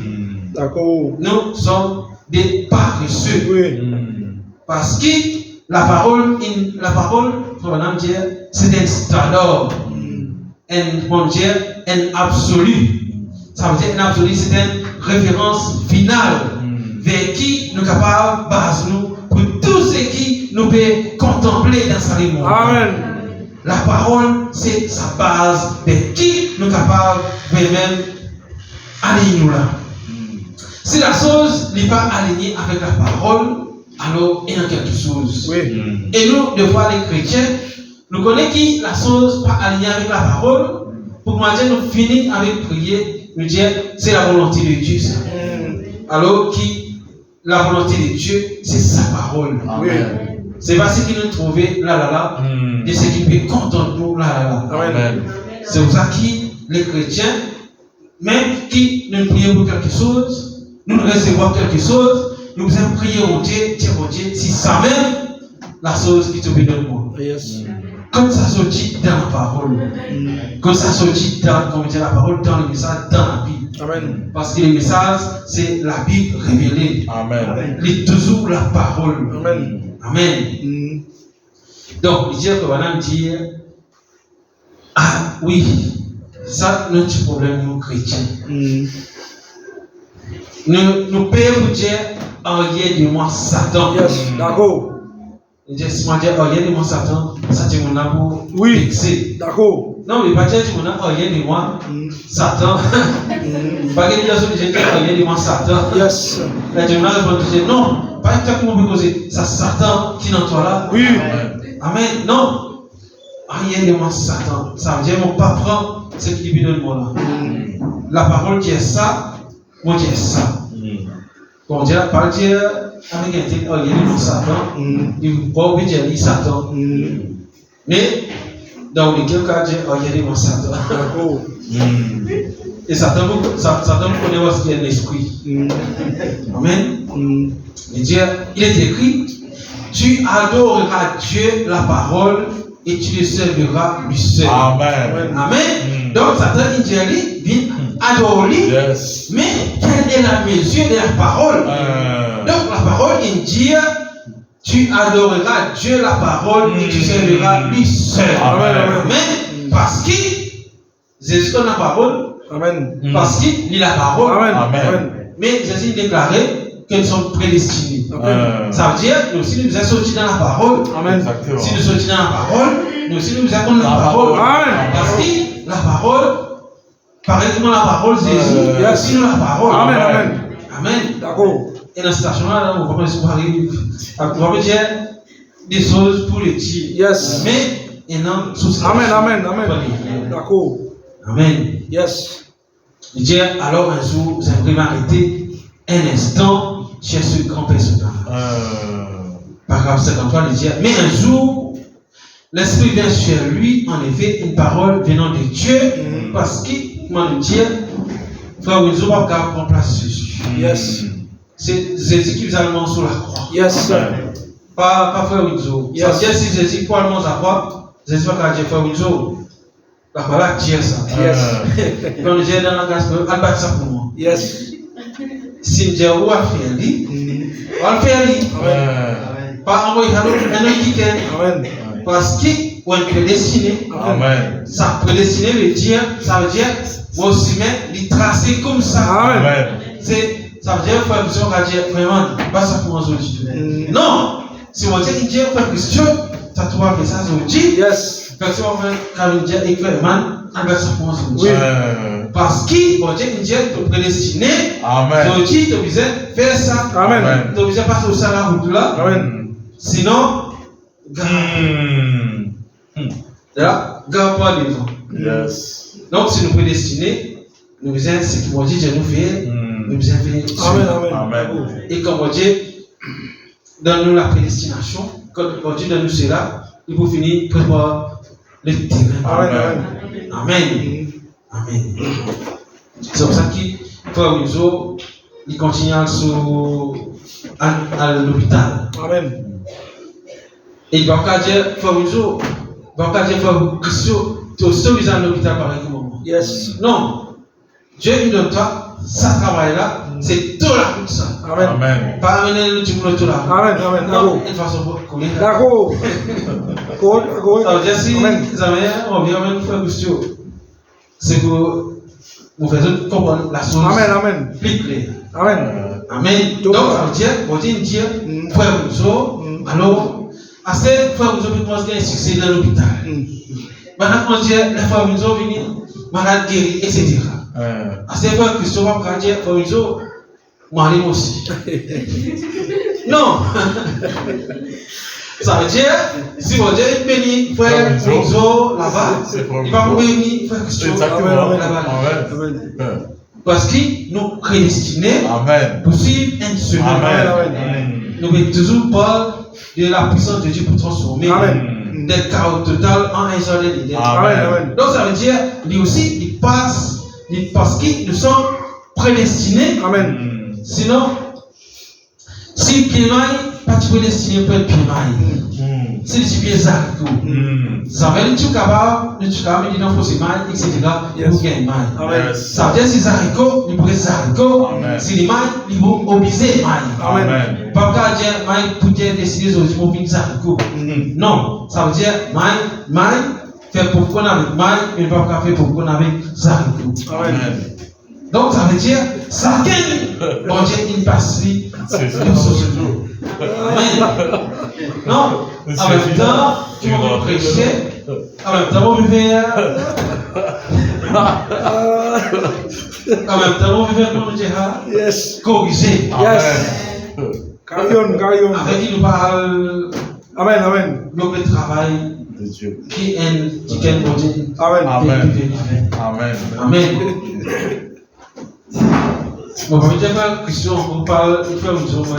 D'accord. Nous sommes des paresseux. Oui. Parce que la parole, faut maintenant dire, c'est un standard. Un absolu. Ça veut dire un absolu, c'est une référence finale. vers qui nous capables base nous pour tout ce qui nous peut contempler dans sa vie. Amen. La parole, c'est sa base vers qui nous capables vraiment aligner nous là. Si la chose n'est pas alignée avec la parole, alors il y a quelque chose. Oui. Et nous, de fois les chrétiens, nous connaissons que la chose pas alignée avec la parole. Pour moi, nous finissons avec prier, nous dire c'est la volonté de Dieu. Ça. Alors que la volonté de Dieu, c'est sa parole. Amen. C'est pas ce qui nous trouve là, de ce qui peut contenter nous là. Amen. C'est pour ça que les chrétiens, même qui nous prions pour quelque chose, nous recevons quelque chose, nous allons prier au Dieu, dire au Dieu, si ça même la chose qui te donne moi. Yes. Comme ça sortit dans la parole, comme ça sortit dans, comme dit la parole, dans le message, dans la Bible. Amen. Parce que le message, c'est la Bible révélée. Amen. Il est toujours la parole. Amen. Amen. Donc, il dit que madame dit, ah oui, ça, notre problème, nous chrétiens. Nous payons pour dire, rien de moi, Satan. Yes. D'accord. Il dit, si moi dis, rien de moi, Satan, ça c'est mon amour. Oui. Fixé. D'accord. Non, mais pas dire, mon amour, rien de moi, Satan. Pas que les gens disent, rien de moi, Satan. Yes. La Dieu répond, non, pas exactement parce que c'est Satan qui est dans toi là. Oui. Amen. Non. Rien de moi, Satan. Ça veut dire, mon papa prend ce qui lui donne moi là. La parole qui est ça, moi qui est ça. Bon, Dieu parle Dieu avec un tel, il y a des Satan. Il ne peut pas dire Satan. Mais, dans les cas, Dieu, il y a des Satan. D'accord. Et Satan connaît ce qu'il y a l'esprit. Amen. Et Dieu, il est écrit, tu adoreras Dieu, la parole, et tu le serviras lui seul. Amen. Amen. Donc, Satan, il dit, vient adorer. Yes. Mais quelle est la mesure de la parole? Donc, la parole, il dit, tu adoreras Dieu, la parole, et tu serviras lui seul. Amen. Amen. Parce que Jésus connaît la parole. Amen. Parce qu'il lit la parole. Amen. Amen. Mais Jésus déclarait que nous sommes prédestinés. Ça veut dire que si nous sommes sortis dans la parole, Amen. Exactement. si nous sommes sortis dans la parole, nous aussi nous avons la parole. Amen. Parce que la parole, pareil comme la parole, Jésus, il y a aussi la parole. Amen. Amen. Amen. D'accord. Et dans cette station-là, on va pas dire des choses pour le dire. Yes. Mais, et non, sous cette Amen. station. Amen. Amen. D'accord. Amen. Yes. Il dit, alors un jour, vous allez m'arrêter un instant chez ce grand personnage. Paragraphe 53, il dit, mais un jour, l'Esprit vient sur lui, en effet, une parole venant de Dieu, parce qu'il m'a dit, frère Wilson, on va prendre place Jésus. Yes. C'est Jésus qui vous a allemand sur la croix. Yes. Pas frère Wilson. Yes. Ça veut dire si Jésus prend allemand sur la croix, Jésus va dire frère Wilson. La voilà, Dieu ça. Yes. Quand le Dieu dans la grâce, elle bat ça pour moi. Yes. Si Dieu ou a fait lui, on va faire lui. Pas envoyer un autre qui Amen. parce qu'on est prédestiné. Amen. Ça prédestiné veut dire, ça veut dire, moi aussi même, il tracé comme ça. Amen. Ça veut dire, frère Christian, va dire, vraiment, pas ça pour moi aujourd'hui. Non! Si on dit, il dit, frère Christian, ça te va faire ça aujourd'hui. Yes. Parce qu'on va faire, il dit, vraiment, on va ça pour moi aujourd'hui. Parce que, bon Dieu, il dit, tu es prédestiné. Amen. Aujourd'hui, tu es obligé de faire ça. Amen. Tu es obligé de passer au ça la route là. Amen. Sinon, garde pas devant. Yes. Donc, si nous prédestinés, nous faisons ce que Dieu nous fait, nous faisons faire. Amen. Amen. Et comme Dieu donne-nous la prédestination, quand Dieu donne-nous cela, il faut finir prévoir le terrain. Amen. Amen. Amen. C'est pour ça qu'il faut Wilson, il continue à l'hôpital. Amen. Et il va pas dire, frère Wilson, il va pas dire, frère Christian, tu es aussi à l'hôpital pareil que moi. Yes. Non. Dieu lui donne toi, ça travail là, c'est tout là comme ça. Amen. Amen. Pas amener le tout là. Amen. Amen. Non, une façon pour couler. D'accord. Ça veut dire si Amen. les Américains, on vient avec frère Christian, c'est que Vous faites comprendre la chose. Amen, amen. Plus clair. Amen. Amen. Donc, ça veut dire, on dit, frère Ouzo, alors, assez, frère Ouzo, peut penser un succès dans l'hôpital. Maintenant, on dit, les frères Ouzo viennent, malade guéri, etc. Assez, frère Christophe, on va dire, frère Ouzo, moi, aussi. Non. Ça veut dire, si vous dites, béni, frère Ouzo, là-bas, il va vous bénir, frère Christophe, là-bas. Parce qu'il nous prédestinés pour suivre un chemin. Nous pouvons toujours parler de la puissance de Dieu pour transformer des chaos total en un genre de leader. Donc ça veut dire, lui aussi, il passe, parce que nous sommes prédestinés. Sinon, si Piemaï, pas prédestiné pour être Piemaï. Si tu pieds haricot, ça veut dire que tu es capable de dire non, faut se maille, etc. pour gagner maille. Ça veut dire si haricots, il pourrait haricots, si les mailles, ils vont obliger maille. Pas qu'à dire maille pour dire décider sur les mots haricots. Non, ça veut dire maille, faire pour qu'on avec maille, mais pas qu'à faire pour qu'on avec haricots. Donc ça veut dire, chacun, bon Dieu, il passe lui, Amen. Non, en même temps, tu vas prêcher, en même temps, on va faire. En même temps, on va faire comme Dieu corriger. Carry on. Avec qui nous parle. Amen. Donc le travail de Dieu. Qui est bon Dieu. Amen. Bon, pour dire que Christian, on parle, il fait une chose.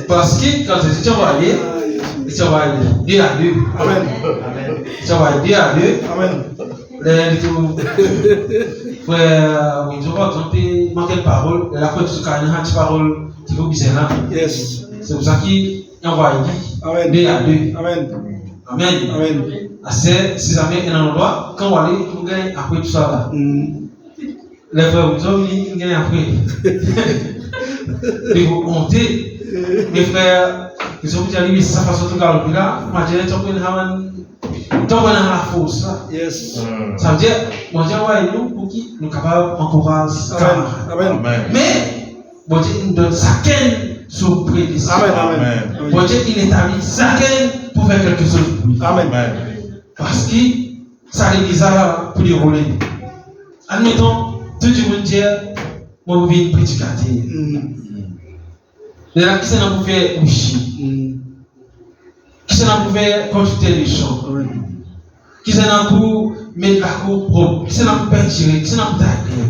Parce que quand Jésus va aller, il va aller deux à deux. Amen. Il va aller deux à deux. Amen. Frère, oui, je vois, par exemple, manquer de parole, la fois tu as une parole qui faut bien là. Yes. C'est pour ça qu'il envoie Amen. Deux à deux. Amen. Amen. Assez, si jamais un endroit, quand on va aller, on gagne après tout ça là. Les frères, vous avez une gagne après. Et vous montez, les frères, ils ont dit, mais ça façon de garder là, moi je dis, tu as la force là. Yes. Ça veut dire, moi je dis, nous, pour qui nous capables d'encourager. Amen. Mais, bon Dieu, il nous donne chacun sous prédestination. Amen. Bon Dieu, il établit chacun pour faire quelque chose pour lui. Amen. Parce que ça l'église là pour dérouler. Admettons, tout le monde dit, moi je viens prédicateur. Les gens qui sont pour faire boucher, qui sont pour faire construire les champs, qui sont pour mettre la cour propre, qui sont pour peinturer, qui sont pour tailler.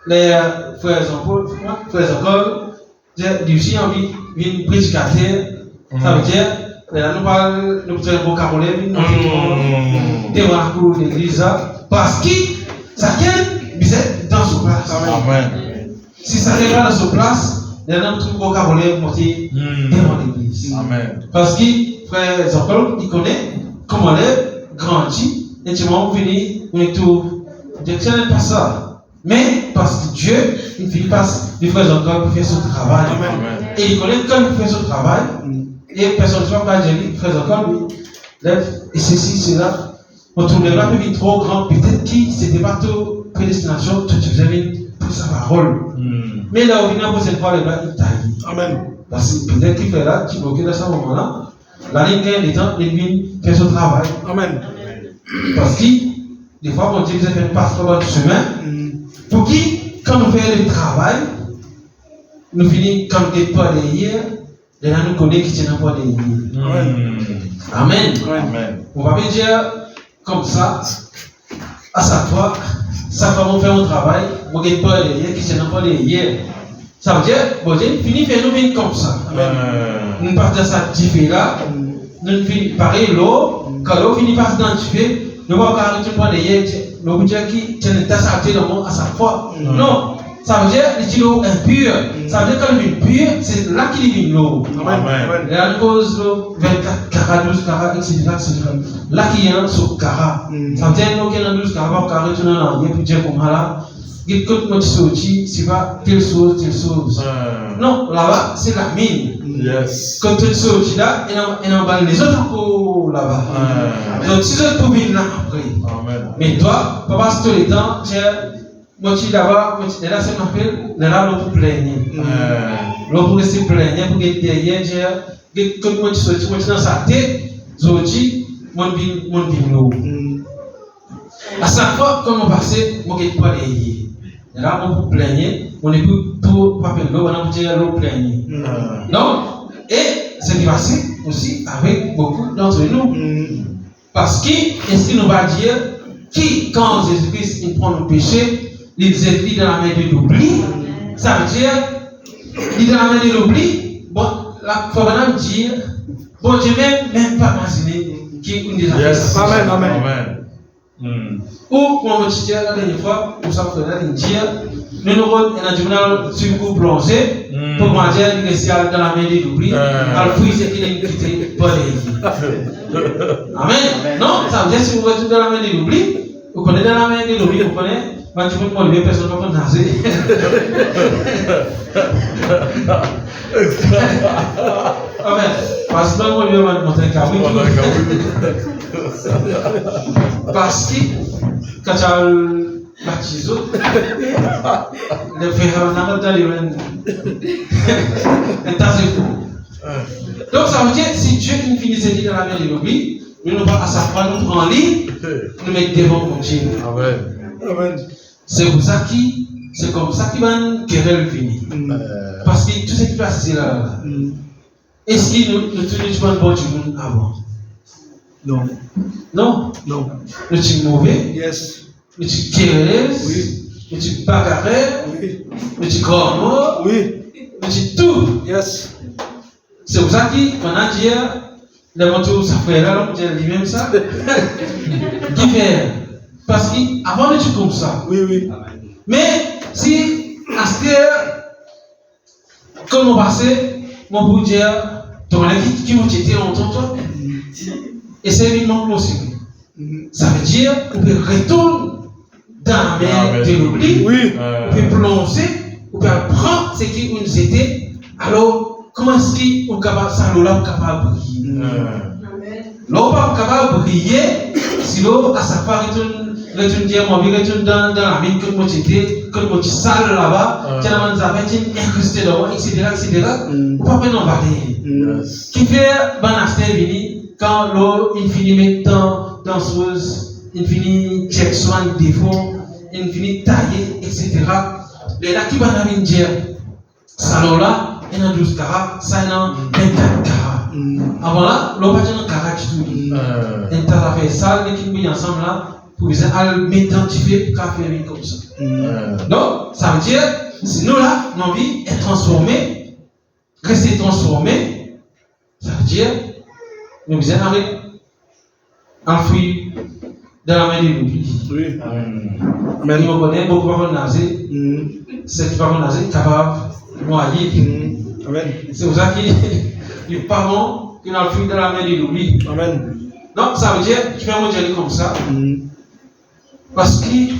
Les frères encore, disent aussi envie de prédicateur, ça veut dire, nous parlons de vocabulaire, nous devons la cour de l'église, parce que chacun est dans sa place. Amen. Si ça n'est pas dans sa place, il y a un truc vocabulaire monté devant l'église. Amen. Parce que frère Jean-Paul, il connaît comment elle grandit, et tu vas venir, on est tout. Dieu n'est pas ça. Mais parce que Dieu, il finit par le frère Jean-Paul pour faire son travail. Amen. Et il connaît quand il fait son travail, et personne ne va pas dire, frère Jean-Paul, lui, lève, et ceci, cela. On tourne là, peut-être trop grand, peut-être qui, c'était pas tout prédestination, tout vous avez pour sa parole. Mais là, on vient pour cette fois, il taille. Amen. Parce que peut-être qu'il fait là, tu bloques à ce moment-là, la ligne gagne des temps, il fait son travail. Amen. Parce que, des fois, on dit que vous avez pas trop de chemin. Pour qui, quand nous faisons le travail, nous finissons comme des pas derrière, les gens nous connaissent qui tiennent pas derrière. Amen. On va bien dire comme ça, à chaque fois, on fait un travail, on ne gagne pas derrière, qui tiennent pas derrière. Ça veut dire, bon Dieu, finit faire nous venir comme ça. Nous partons de ça différent, nous finissons pareil l'eau, quand l'eau finit par s'identifier, nous ne pouvons pas arrêter de prendre derrière, nous pouvons dire qui tient une tasse à le monde à chaque fois. Non, ça veut dire que l'eau impure. Ça veut dire que l'eau pure, c'est là qu'il vient l'eau. Amen. Et à cause de 24 carats, 12 carats, etc. Là qu'il y a un sur carats. Ça veut dire qu'il y a 12 carats, carats, tu n'as rien pour dire comme ça. Il compte mon sorti, c'est pas telle chose. Non, là-bas, c'est la mine. Yes. Quand tu sorti là, il y a les autres encore là-bas. Donc, si tu peux venir là après. Amen. Mais toi, papa, c'est tout le temps, moi, tu d'abord, et là, c'est m'appelle, là, l'on peut plaigner. L'on peut rester plaigner pour que derrière, comme moi, tu sortis, moi, tu dans sa tête, Zodi, mon bin, à chaque fois, comme on passait, moi, je pas les et là, on peut plaigner, on est pour pas l'eau, on a dire l'eau plaigner. Non, et c'est qui passe aussi avec beaucoup d'entre nous. Parce qu'est-ce qu'il nous va dire? Qui, quand Jésus-Christ il prend le péché, il est dans la main de l'oubli. Ça veut dire, il est dans la main de l'oubli. Bon, là, il faut vraiment dire, bon, je n'ai même pas imaginé qui nous a fait ça. Amen, amen. Ou, comme on dit la dernière fois, nous sommes venus dire, nous nous avons un tribunal sur coup plongé, pour manger l'initial dans la main de l'oubli, alors puis c'est qu'il a quitté pour les Amen. Non, ça veut dire si vous êtes dans la main de l'oubli, vous connaissez dans la main de l'oubli, vous connaissez, quand tu peux me lever, personne ne peut nager. Amen. Parce que moi, je vais me montrer qu'à parce que quand tu as le baptisé, le frère en a dans les mains. Donc ça veut dire si Dieu finit ses vies dans la main de l'oubli, nous ne pas à sa fois nous prendre en ligne, nous mettre devant mon Dieu. Amen. C'est comme ça qui va nous querelle finir. Parce que tout ce qui passe ici là. Est-ce que nous tenons bon du monde avant? Non. Non. Non. Nous sommes mauvais. Yes. Nous sommes querelles. Oui. Nous sommes bagarreurs. Oui. Nous sommes grands. Oui. Nous sommes tout. Yes. C'est pour ça qu'on a dit, les motos, ça fait là, on dit lui-même ça. Qui fait? Parce qu'avant de dire comme ça. Oui, oui. Mais si, à cette heure, comme on passait, mon pour dire, ton avis qui vous était longtemps, toi, et c'est évidemment possible. Ça veut dire qu'on peut retourner dans la mer de l'oubli, Oui. on peut plonger, on peut prendre ce qui nous était. Alors, comment est-ce qu'on est capable, ça, l'eau là, capable de briller? L'eau pas capable de briller, si l'eau, à sa part, retourne dire, moi, retourne dans la mine que moi j'étais, que moi je sale là-bas, qui a des affaires incrustées dans moi, etc., etc. On peut pas en varier. Qui fait, ben, acheter vini, quand l'eau, il finit mettant danseuse, il finit check soin, défaut, il finit tailler, etc. Et là, qui va la mine dire, ça là, il y a 12 carats, ça il y a 24 carats. Avant là, l'eau va dire un carat du tout. Et tu as fait ça, l'équipe est ensemble là, pour les m'identifier pour faire comme ça. Donc, ça veut dire, si nous là, nos vies est transformée, rester transformée, ça veut dire, nous vous arrêter, enfouis dans la main de l'oubli. Oui. Mais nous connaissons beaucoup de parents nazis, c'est parents nazis capables de noyer. Amen. C'est pour ça qu'il les parents qui ont fui dans la main de l'oubli. Amen. Donc, ça veut dire, tu fais un modèle comme ça. Parce que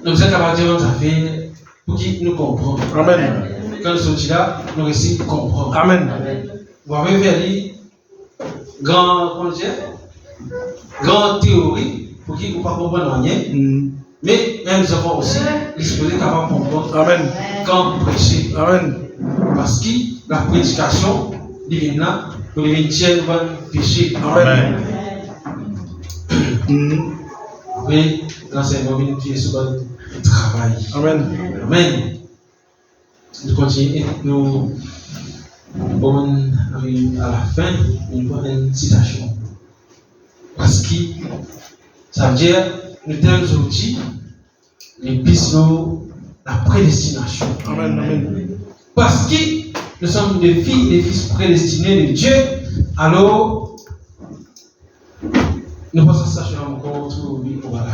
nous sommes capables de dire nos affaires pour qu'ils nous comprennent. Amen. Quand nous sommes là, nous réussissons à comprendre. Amen. Vous avez vu grande théorie pour qu'ils ne comprennent pas rien. Mais même nous avons aussi l'exposé capable de comprendre. Amen. Quand prêcher. Amen. Parce que la prédication divine là, pour les métiers va pécher. Amen. Oui, l'enseignement qui est sur le travail. Amen. Amen. Nous continuons, nous arrivons à la fin, une bonne citation. Parce que ça veut dire, nous sommes outils, les pistes, la prédestination. Amen. Amen. Parce que nous sommes des filles, des fils prédestinés de Dieu, alors nous passons ça sur encore autour de lui. Voilà.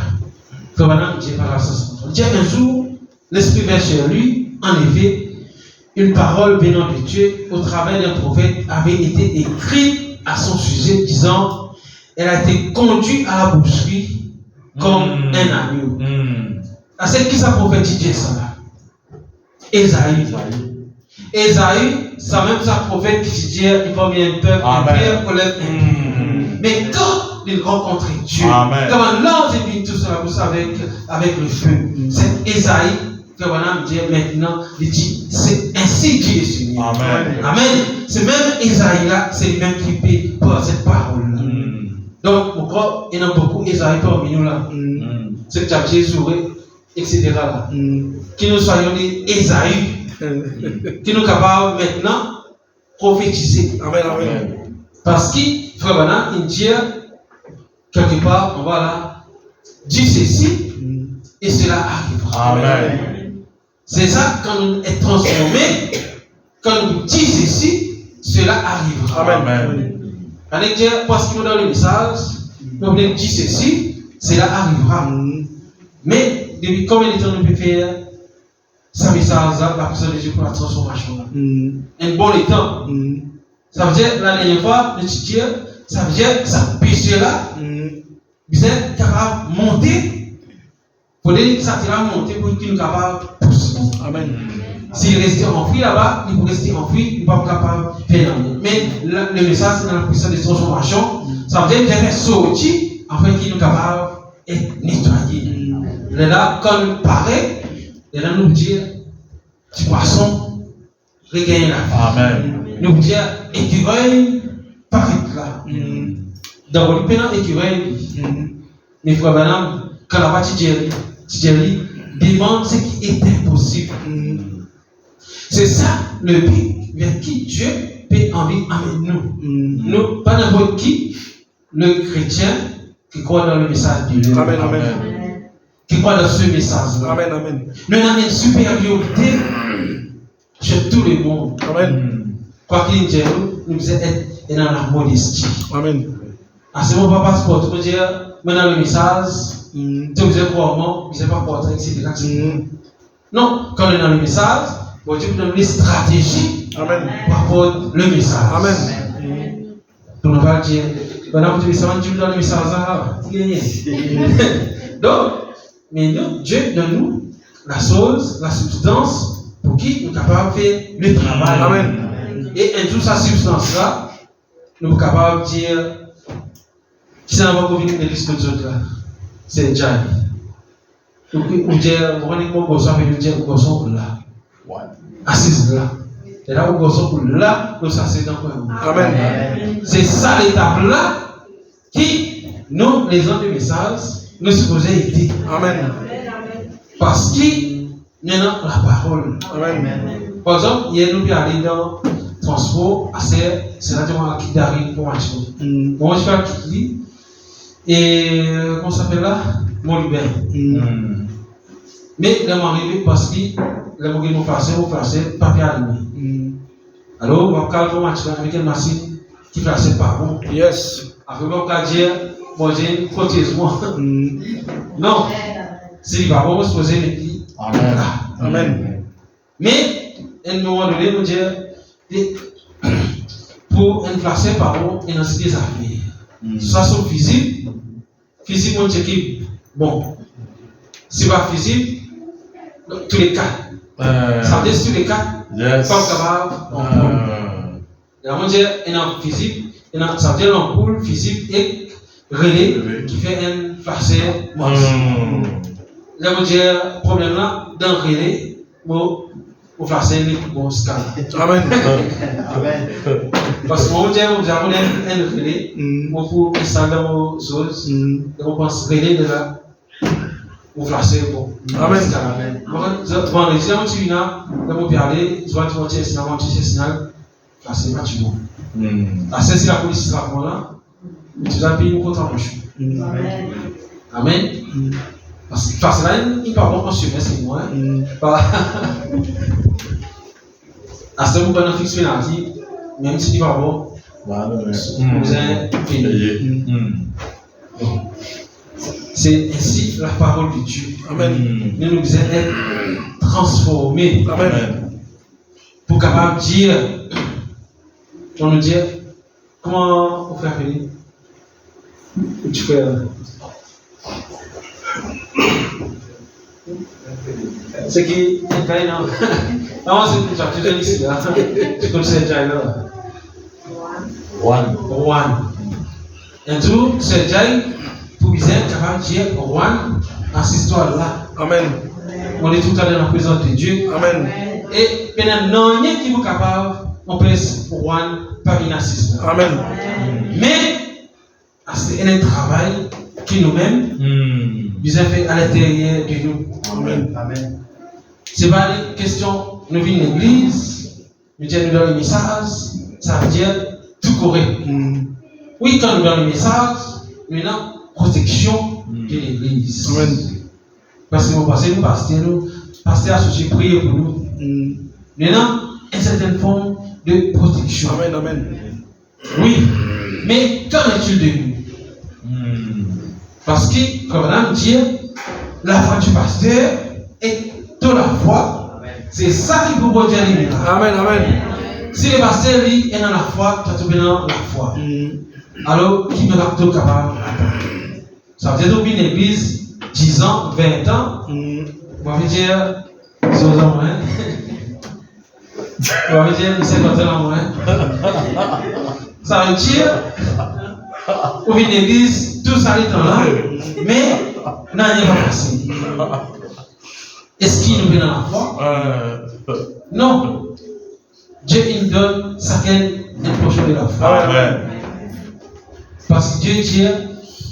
Voilà, Dieu par la sens. Dieu un jour, l'Esprit vint chez lui, en effet, une parole venant de Dieu au travers d'un prophète avait été écrite à son sujet, disant, elle a été conduite à la boucherie comme un agneau. À celle qui ça prophétisait ça là? Ésaïe, ça même sa prophète qui dit il faut bien un peuple, un père pour le. Mais quand de rencontrer Dieu. Amen. Comme là, on dit tout cela, vous savez, avec le feu. C'est Esaïe que on dit maintenant, il dit, c'est ainsi dit le Seigneur. Amen. Amen. C'est même Esaïe là, c'est lui-même qui paie pour cette parole-là. Donc, pourquoi il y en a beaucoup Esaïe parmi nous là? C'est que Jésus, etc. là. Qui nous soyons des Esaïe, qui nous capables maintenant prophétiser. Amen. Amen. Parce qu'il frère Bana, il dit quelque part, on va là, dit ceci et cela arrivera. Amen. C'est ça, quand on est transformé, quand on dit ceci, cela arrivera. Amen. Avec Dieu, parce qu'il nous donne le message, nous dit ceci, cela arrivera. Mais depuis combien de temps nous pouvons faire ce message, la personne de Dieu pour la transformation? Un bon temps. Ça veut dire, la dernière fois, le Dieu, ça veut dire que ça péché là, vous êtes capable de monter. Pour dire que ça va monter pour qu'il nous capable de pousser. Amen. S'il reste enfoui là-bas, il peut rester enfoui, il n'est pas capable de faire rien. Mais le message, c'est dans la puissance de transformation. Ça veut dire qu'il est sorti afin qu'il nous capable d'être nettoyé. Là, quand nous paraît, là, nous dire, du poisson, regagne la vie. Amen. Nous dire, écureuil, paraît là. Dans le pénal écureuil, mes frères, madame, quand la partie Thierry demande ce qui est impossible. C'est ça le but vers qui Dieu peut envie amener nous. Nous, pas n'importe qui, le chrétien qui croit dans le message de Dieu. Amen. Amen. Qui croit dans ce message-là. Amen. Amen. Nous avons une supériorité sur tout le monde. Amen. Quoi qu'il dise, nous devons être dans la modestie. Amen. À ce moment, pas passeport, tu peux dire, maintenant le message, tu peux dire comment, il ne sait pas quoi, etc. Non, quand on est dans le message, bon, Dieu nous donne les stratégies par rapport au message. Amen. Pour ne pas dire, maintenant tu me donnes le message, donc, mais nous, Dieu donne nous la chose, la substance, pour qui nous sommes capables de faire le travail. Amen. Et en toute sa substance-là, nous sommes capables de dire, qui s'en va pour venir de l'église que nous autres là? C'est Jai. Ou dire, vous connaissez mon gosse, mais nous dire, vous gossons là. Assise là. Et là, vous gossons là, nous s'asseyons dans le coin. Amen. C'est ça l'étape là qui, nous, les gens du message, nous supposons aider. Amen. Parce qu'il y a la parole. Amen. Par exemple, hier, nous allons aller dans le transport, c'est là que qui arrive pour marcher. Moi, je fais un petit et comment ça s'appelle là? Mon libère. Mais là, m'arrive parce que là, mon français, papier allumé. Alors, on va pour marcher avec une machine qui fait assez par bon. Yes. Après, on va dire, bon, j'ai une prothèse, moi. Non. Si pas bon, on se poser les pieds. Amen. Amen. Mais, à un moment donné, on dit, pour un placé par bon, il y a des affaires. Soit sur physique, on check bon. Si pas physique, tous les cas. Ça veut dire tous les cas, Yes. pas capable. Là, on dit, il y a un physique, ça veut dire l'ampoule physique et relais qui fait un placé moche. Là, on dit, problème là, dans le relais, pour placer les bons scans. Amen. Parce que moi, on a un relais, pour installer nos choses, on pense relais de là, pour placer bon. Amen. Bon, les gens qui viennent là, on peut aller, tu vas te montrer, signal, placer le match bon. Si la police sera là, tu vas payer une contravention. Amen. Parce que là, il ne parle pas en chemin, c'est moi. À ce moment, on a fixé penalty, même si il va bon, vous avez payé. C'est ainsi la parole de Dieu. Amen. Nous devons être transformés. Amen. Pour capable de dire, on nous dit, comment on fait appeler? Tu fais. C'est qui est un non. Non, c'est tu es ici là. Tu connais déjà là. One. Un jour, c'est Jai, pour bien capable de dire, Juan, dans cette histoire-là. Amen. On est tout à l'heure dans la présence de Dieu. Amen. Et maintenant, rien qui est capable, on peut Juan par une assistance. Amen. Mais, c'est un travail qui nous-mêmes, nous avons fait à l'intérieur de nous. Amen. Amen. Ce n'est pas une question, nous venons à l'église, nous disons nous donnons le message, ça veut dire tout correct. Oui, quand nous donnons le message, maintenant, protection de l'église. Amen. Parce que nous passons, pasteur associé, prier pour nous. Maintenant, une certaine forme de protection. Amen. Amen. Oui, mais qu'en est-il de nous? Parce que, comme on dit, la foi du pasteur est de la foi. C'est ça qui peut produire les miracles. Amen. Amen. Si le pasteur lui est dans la foi, tu as tout bien dans la foi. Alors, qui me rappelle capable? Ça veut dire que une église, 10 ans, 20 ans, on va dire, 100 ans moins. On va dire, 50 ans moins. Ça veut dire, ou une église, tout ça est en là, mais n'a rien pas passé. Est-ce qu'il nous met dans la foi? Non. Dieu il donne chacun une portion de la foi. Amen. Parce que Dieu dit,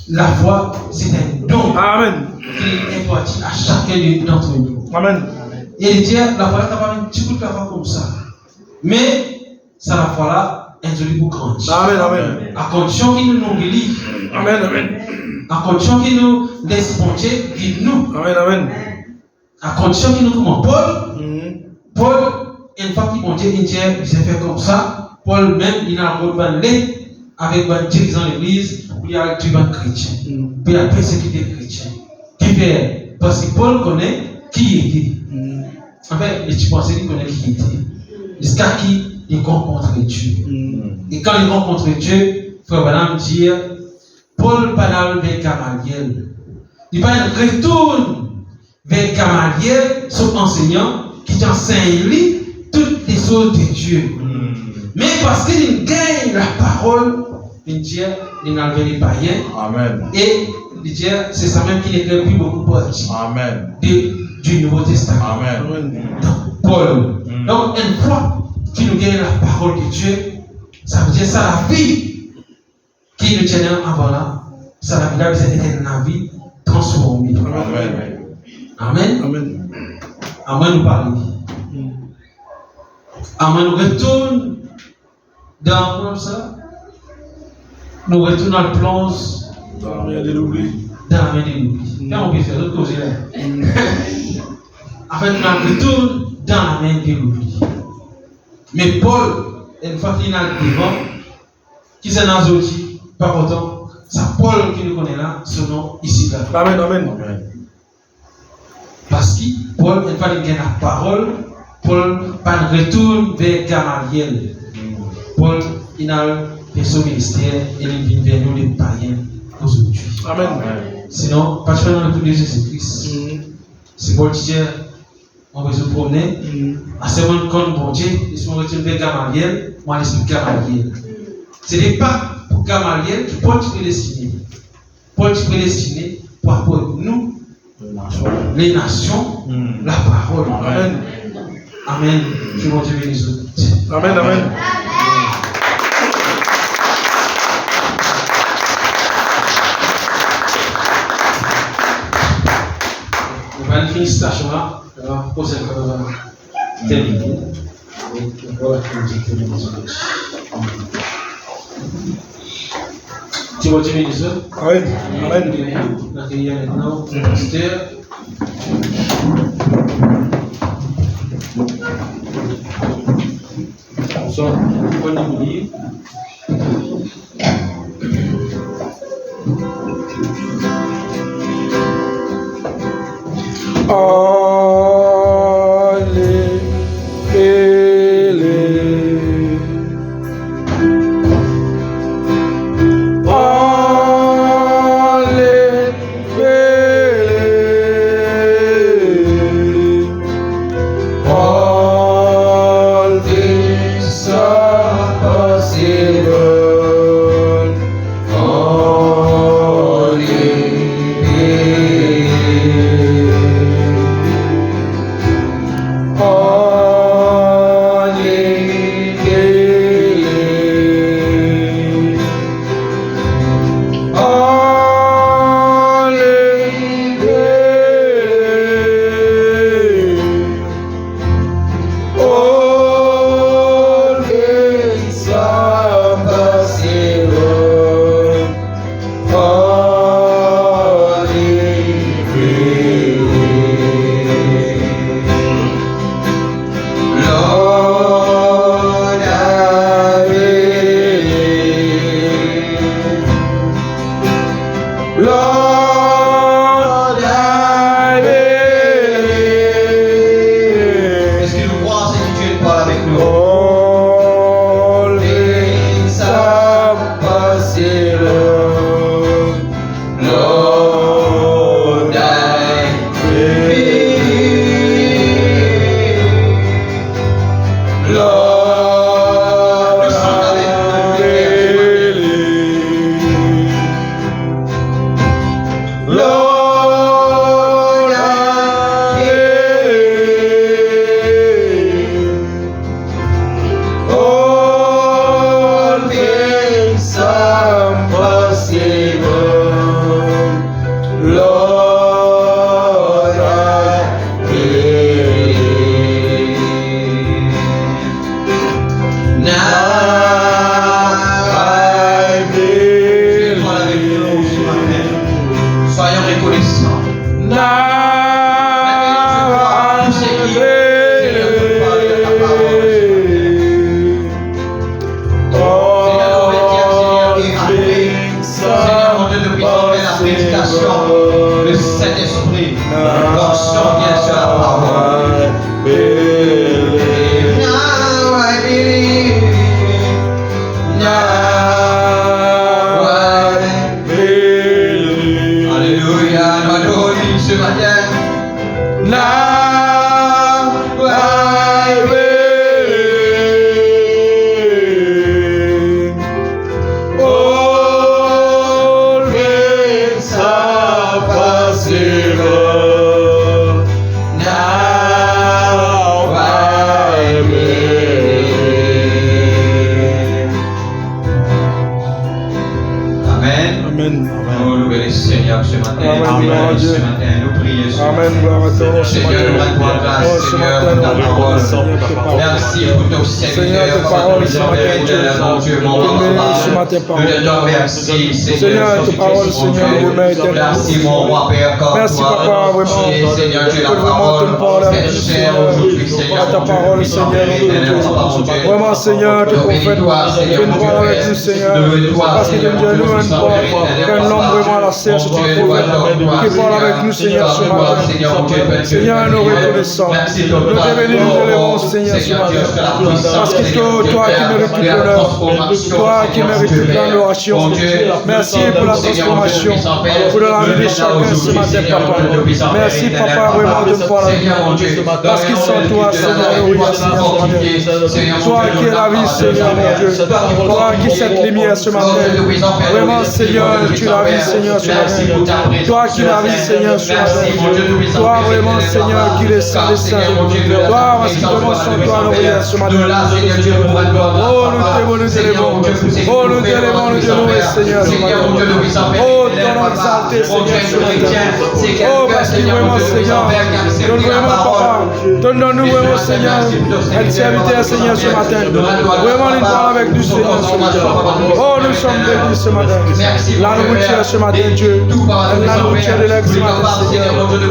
la foi, c'est un don Amen. qui est imparti à chacun d'entre nous. Amen. Et il dit, la foi, tu n'as pas un petit coup de la foi comme ça. Mais, ça, la foi là, un joli pour grandir. Amen. Amen. À condition qu'il nous nourrit. Amen. Amen. À condition qu'il nous laisse poncher, guide nous. Amen. Amen. À condition qu'il nous comment Paul, une fois qu'il ponche, il dit, il s'est fait comme ça. Paul même, il a un rôle avec un dirigeant de l'église, puis il a tué un chrétien. Puis il a persécuté les chrétiens. Qui fait? Parce que Paul connaît qui il était. En fait, les pensais qu'il connaît qui il était. Jusqu'à qui il rencontre Dieu. Et quand il rencontre Dieu, frère Madame dit, Paul parle vers Gamaliel. Il retourne vers Gamaliel, son enseignant, qui t'enseigne lui toutes les choses de Dieu. Mais parce qu'il gagne la parole, il dit, il n'a pas les païens. Amen. Et il dit, c'est ça même qui n'écrit plus beaucoup partie Amen. du Nouveau Testament. Amen. Donc, Paul. Donc, une fois qu'il nous gagne la parole de Dieu, ça veut dire ça la vie qui nous tient avant là. Ça la vie là, c'est une vie transformée. Amen. Amen. Amen. Amen nous parle. Amen nous retourne dans ça. Nous retournons dans le plonge. Dans la main de l'oubli. Dans la main de l'oubli. Là, on peut faire l'autre côté là. En fait, nous retournons dans la main de l'oubli. Mais Paul, une fois qu'il est dans le devant, qui s'est dans le par autant, c'est Paul qui nous connaît là, ce nom ici là. Amen. Amen. Parce que Paul, une fois qu'il gagne la parole, Paul retourne vers Gamaliel. Paul, il a fait son ministère et il vient vers nous les païens aujourd'hui. Amen. Sinon, particulièrement dans le de Jésus-Christ, c'est Paul qui dit, on va se promener, à ce moment quand bon Dieu, ils sont retournés vers Gamaliel, moi je suis Gamaliel. Ce n'est pas pour Gamaliel que Paul est prédestiné. Paul est prédestiné pour apporter nous, les nations, la parole. Amen. Amen. Que mon Dieu bénisse nous. Amen. Amen. On va finir cette tâche-là. Alors, pour cette fois, on va terminer. Et on va finir que mon Dieu bénisse nous. Amen. Amen. On va accueillir maintenant le pasteur. Bonsoir. Bonne nuit. All Amen. Nous louons le Seigneur ce matin. Amen, gloire à Dieu. Ce matin, nous prions ce matin. Amen, gloire à ton nom ce Seigneur, nous matin. rendons grâce, Oh, ce Seigneur, matin, pour ta nous rendons parole. grâce, Seigneur, pour ta parole. Merci pour ton Seigneur, serviteur, tes paroles ce matin, Dieu. mon Dieu, mon Nous bénissons ce roi. matin, Nous parole. te donnons merci, Seigneur, tes paroles, Seigneur, nous les mettons. Merci, mon roi, Père, comme Merci, toi. Papa, vraiment. Et Seigneur, tu es la Que vraiment parole. te parler avec Fais nous, cher Seigneur. aujourd'hui, Seigneur. Ta parole, Seigneur, vraiment, Seigneur, tes prophètes, fais une parole avec nous, Seigneur. Parce que Dieu nous une parole, qu'un homme vraiment à la serre, qui parle avec nous, Seigneur, ce matin. Seigneur, nous reconnaissons. Nous te bénissons, nous élevons, Seigneur, ce matin. Parce que toi qui mérites tout l'honneur, toi qui mérites toute l'adoration. Merci pour la transformation, pour la vie de chacun ce matin, Papa. Merci, Papa, vraiment de nous parler avec nous. Parce qu'ils sont toi, Seigneur, nous remercions, Seigneur, ce matin. Toi qui es la vie, Seigneur, mon Dieu. Toi qui es cette lumière ce matin. Vraiment, Seigneur, tu es la vie, Seigneur, ce matin. Toi qui es la vie, Seigneur, ce matin. Toi, vraiment, Seigneur, qui est saint des saints. Toi, parce que vraiment, sans toi, nous remercions ce matin. Oh, nous t'aimons. Oh, nous t'aimons, nous t'aimons, Seigneur, ce matin. Oh, ton nom exalté, Seigneur, ce matin. Oh, parce que vraiment, Seigneur, donne vraiment, Papa, donne-nous vraiment, Seigneur, un serviteur, Seigneur, ce matin. Vraiment, il parle avec nous, Seigneur, ce matin. Oh, nous sommes bénis ce matin. La nourriture ce matin, Dieu. La nourriture de l'ex ce matin, Seigneur.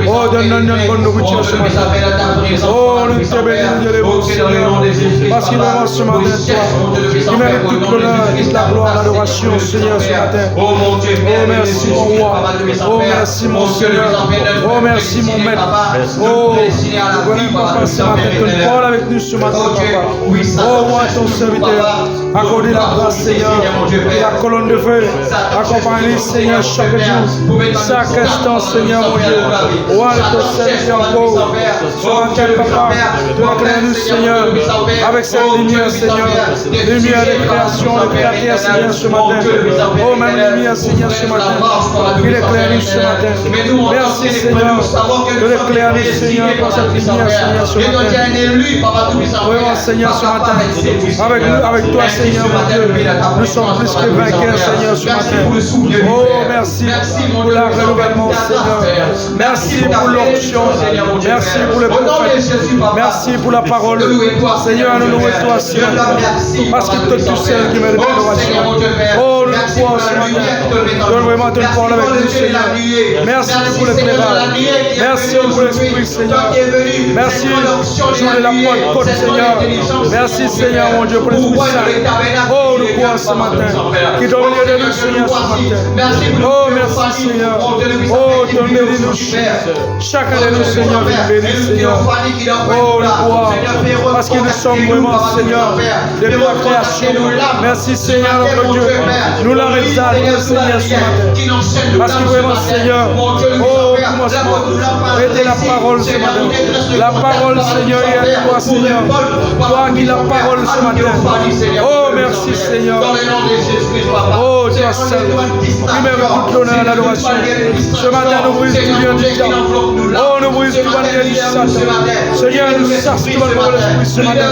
Oh, donne-nous une bonne nourriture ce matin. Oh, nous te bénissons, Dieu, les bons, Seigneur. Parce que vraiment, ce matin, toi, qui mérite toute l'honneur, toute la gloire, l'adoration, Seigneur, ce matin. Oh, merci, mon roi. Oh, merci, mon Seigneur. Oh, merci, mon maître. Oh, nous Papa, ce matin, tu parles avec nous ce matin, Papa. Oh, moi, ton serviteur, accordez la grâce, Seigneur, et la colonne de feu, accompagne, Seigneur, chaque jour, chaque instant, Seigneur, mon Dieu. Oh, ton serviteur encore, ce matin, Papa, de la nous, Seigneur, avec cette lumière, Seigneur, lumière de création, de créateur, Seigneur, ce matin. Oh, même lumière, Seigneur, ce matin, il éclaire nous ce matin. Merci, Seigneur, de l'éclairer, Seigneur, pour cette lumière, Seigneur, ce matin. Vraiment, Seigneur, ce matin, avec toi, Seigneur, mon Dieu, nous sommes plus que vainqueurs, Seigneur, ce matin. Oh, merci pour le renouvellement, Seigneur. Merci pour l'onction. Merci pour le prophète. Merci pour la parole. Seigneur, nous louons toi ce matin. Parce que toi, tu sais qui mérite l'adoration. Oh, nous te croyons ce matin. Donne vraiment te parler avec nous, Seigneur. Merci pour l'éclairage. Merci pour l'esprit, Seigneur. Merci pour la Pentecôte, Seigneur. Merci, Seigneur, mon Dieu, pour l'Esprit Saint. Oh, nous croyons ce matin. Qui donne lieu de nous, Seigneur, ce matin. Oh, merci, Seigneur. Oh, ton bénis nous. Chacun de nous, Seigneur, bénis, Seigneur. Oh, nous croyons. Parce que nous sommes vraiment, Seigneur, depuis la création. Merci, Seigneur, notre Dieu. Nous la exaltons, Seigneur, ce matin. Parce que vraiment, Seigneur, oh, commencement, était la parole ce matin. La parole, Seigneur, est à toi, Seigneur. Toi qui la parole ce matin. Oh, merci, Seigneur. Oh, tu es seul. Tu mérites toute l'honneur et l'adoration. Ce matin, nous brise tout bien du diable. Oh, nous brise tout bien du Satan. Seigneur, nous chasse tout le l'esprit ce matin.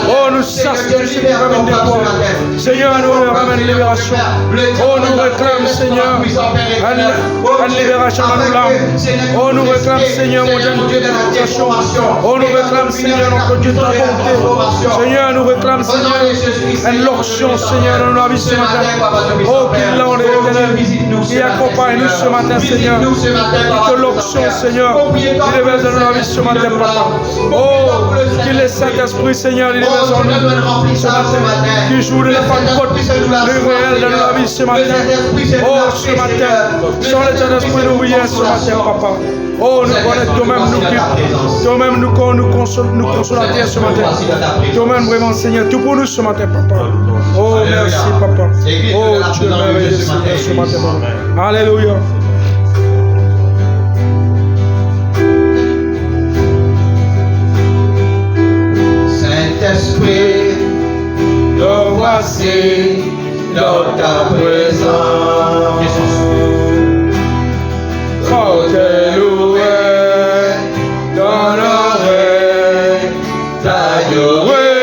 Oh, nous chasse tout ce qui ramène des toi. Seigneur, nous ramène libération. Oh, nous réclame, Seigneur, une libération dans nos larmes. Oh, nous réclame, Seigneur, mon Dieu, Dieu de l'obtention. Oh, nous réclame, Seigneur, notre Dieu de la bonté. Seigneur, nous réclame, Seigneur, une loction, Seigneur, dans nos vies ce matin. Oh, qu'il l'en est, qui accompagne nous ce matin, Seigneur. Que l'option, Seigneur, il est dans nos vies ce matin, Papa. Oh, qu'il est Saint-Esprit, Seigneur, il est en nous ce matin. Qui joue de la Pentecôte, le réel dans nos vies ce matin. Oh, ce matin, sans le Saint-Esprit, nous prions ce matin, Papa. Oh, nous connaissons toi-même, nous guidons. Toi-même, nous consolateurs ce matin. Toi-même, vraiment, Seigneur, tout pour nous ce matin, Papa. Oh, merci, Papa. Oh, tu es merveilleux, Seigneur, ce matin. Alléluia. Saint-Esprit, nous voici dans ta présence. Oh, te louer, t'honorer, t'adorer.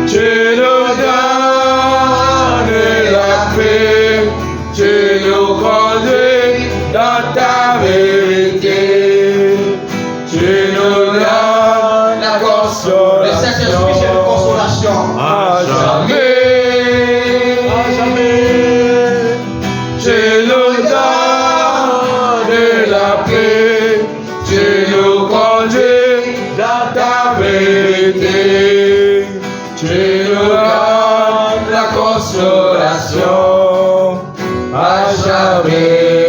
Tu nous donnes consolation à jamais.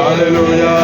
Alléluia.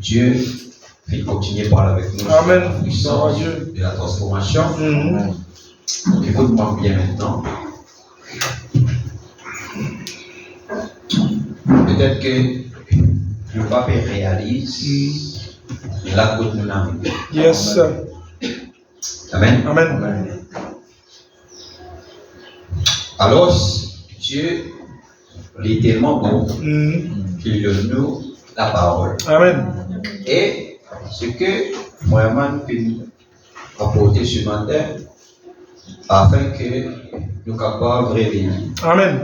Dieu fait continuer à parler avec nous sur la puissance de la transformation. Donc écoute-moi bien maintenant. Peut-être que le pape réalise la côte nous l'a. Yes. Amen. Amen. Alors, Dieu est tellement bon qu'il donne nous la parole. Amen. Et ce que vraiment nous peut apporter ce matin, afin que nous capables de réveiller. Amen.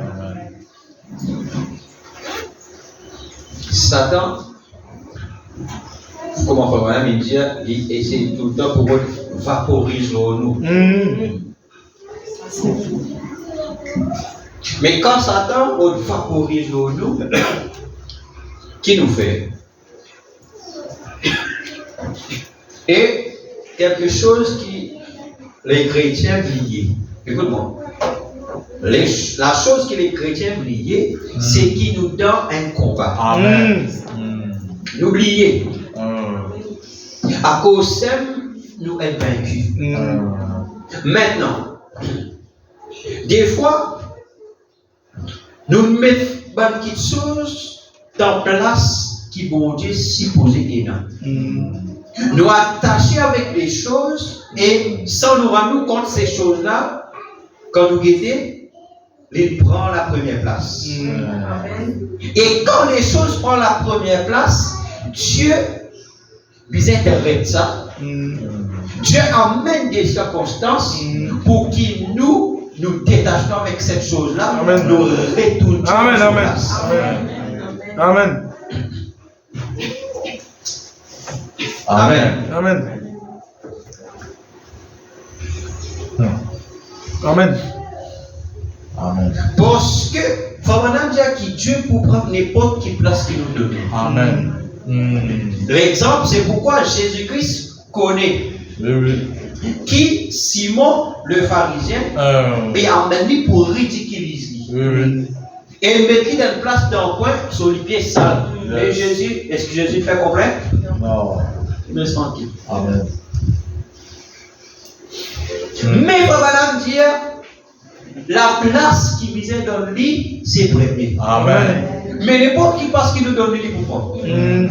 Satan, comme frère me dit, il essaie tout le temps pour vaporiser nous. Mais quand Satan vaporise nous, qui nous fait? Et quelque chose qui les chrétiens oublient. Écoute-moi. La chose que les chrétiens oublient, c'est qu'ils nous donnent un combat. Amen. N'oubliez. À cause de nous être vaincus. Maintenant, des fois, nous mettons beaucoup de choses dans place qui bon Dieu supposé énorme. Nous attacher avec les choses et sans nous rendre compte ces choses-là, quand nous guettons, ils prennent la première place. Et quand les choses prennent la première place, Dieu vous interprète ça. Dieu amène des circonstances pour qu'il nous détachions avec cette chose-là, nous retournons. Amen, amen. Amen. Amen. Amen. Amen. Amen. Parce que, Fabana dit que Dieu peut prendre n'importe quelle place qu'il nous donne. Amen. L'exemple, c'est pourquoi Jésus-Christ connaît. qui Simon le pharisien et emmène pour ridiculiser. Et mettre dans une place dans le coin sur les pieds sales. Et Jésus, est-ce que Jésus fait complet? Non. Il me tranquille. Amen. Mais madame dit, la place qui visait dans le lit, c'est premier. Amen. Mais n'importe qui parce qu'il nous donne le lit pour quoi. Amen.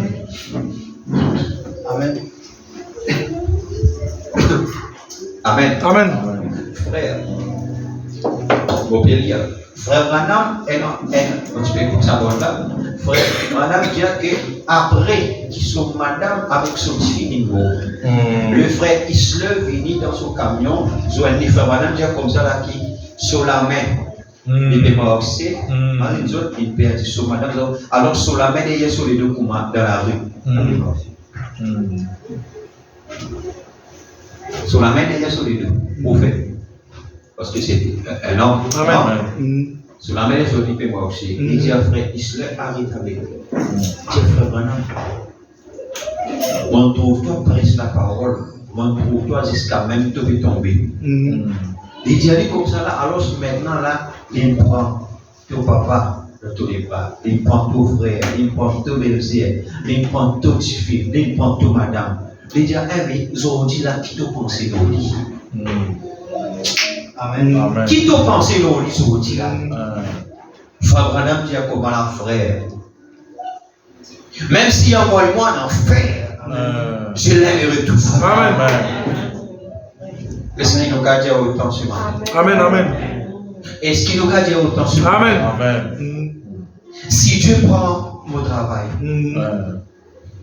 Amen. Amen. Frère, mon père, frère Branham, un petit peu comme ça, frère Branham dit que après qu'ils sont madame avec son fils, le frère il se lève, il dans son camion, le frère Branham dit comme ça là qui sur la main. Il est mort, c'est les autres ils perdent sur madame. Alors sur la main, il y a sur les deux coups dans la rue. Sur la main, il y a sur les deux. Au fait. Parce que c'est un homme. Amen. Sur la main, il y a moi aussi. Il dit à frère, il se lève, arrête avec lui. Il dit frère Branham, on trouve-toi presque la parole, on trouve-toi jusqu'à même te tomber. Il dit comme ça là, alors maintenant là, il prend ton papa dans tous les bras, il prend ton frère, il prend ton belle-sœur, il prend ton petit-fils, il prend ton madame. Il dit, mais aujourd'hui là, qui t'a pensé dans le lit? Amen. Qui t'a pensé dans le lit aujourd'hui là? Frère Branham dit comment la frère. Même s'il envoie moi en enfer, je l'aimerai tout ça. Amen. Est-ce qu'il nous a dit autant sur moi? Amen. Amen. Est-ce qu'il nous a dit autant sur moi? Amen. Si Dieu prend mon travail,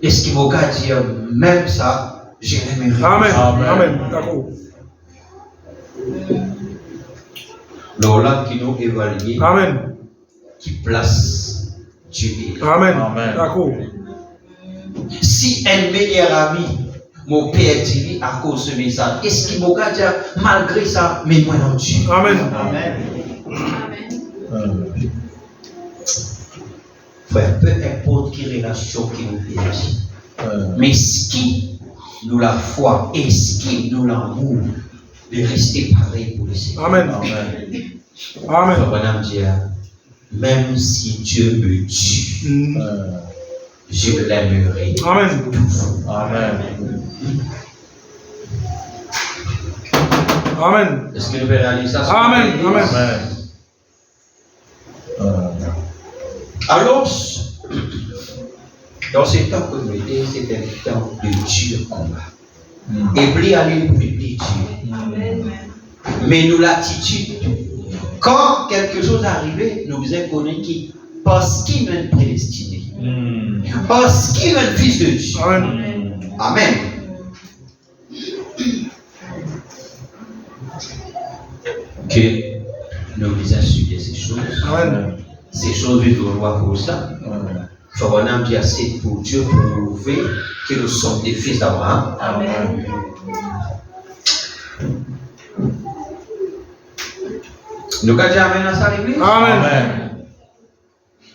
est-ce qu'il m'a dit même ça, je l'aimerai? Amen. Amen. D'accord. L'Ola qui nous évalue, Amen. qui place Dieu. Amen. D'accord. Si un meilleur ami, mon père dit à cause de mes âmes, est-ce qu'il m'a dit malgré ça, mais moi non Dieu? Amen. Frère, peu importe quelle relation qui nous perd, mais ce qui nous la foi et ce qui nous l'amour, de rester pareil pour le Seigneur. Amen. Amen. Madame dit, même si Dieu me tue, je l'aimerai. Amen. Amen. Est-ce que nous pouvons réaliser ça? Amen. Alors, dans ce temps que nous étions, c'était un temps de Dieu combat. Et puis aller pour Dieu. Mais nous l'attitude, quand quelque chose arrivait, nous faisions connaître qui? Parce qu'il est prédestiné. Parce qu'il est le Fils de Dieu. Amen. Que nous les assumer ces choses. Amen. Ces choses vivent au roi pour ça. Favorable dit assez pour Dieu pour prouver que nous sommes des fils d'Abraham. Amen. Nous avons dit Amen à ça l'église. Amen.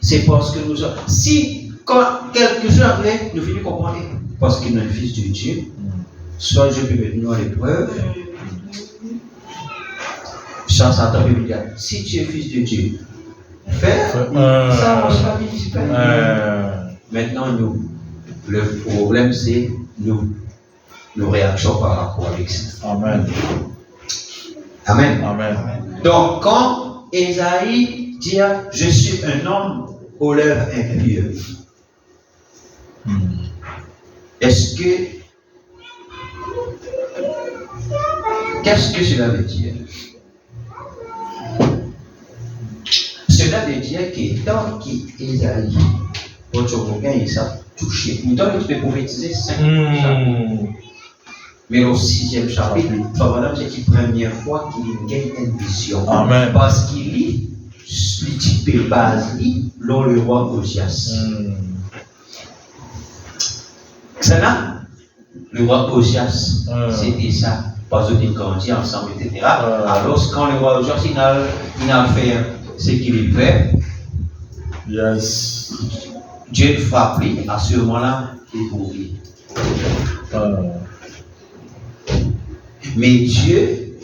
C'est parce que nous sommes. Si quand quelque chose arrive, nous finissons comprendre parce qu'il est le Fils de Dieu, soit Dieu peut mettre nous à l'épreuve. Chance à ta Bible, si tu es Fils de Dieu, fais ça, on sera participé. Maintenant, nous, le problème c'est nos réactions par rapport avec ça. Amen. Amen. Donc, quand Ésaïe dit je suis un homme aux lèvres impures, est-ce que. Qu'est-ce que cela veut dire? Cela veut dire que tant qu'Ésaïe, votre bouquin, il s'est touché. Nous devons prophétiser 5 chapitres. Mais au 6e chapitre, c'est la première fois qu'il gagne une vision. Amen. Parce qu'il lit le type de base, dans le roi Osias. C'est là, le roi Osias, c'était ça. Parce qu'ils ont grandi ensemble, etc. Alors, quand le roi Osias, il a fait ce qu'il fait, Yes. Dieu le frappe, à ce moment-là, il est mourir. Mais Dieu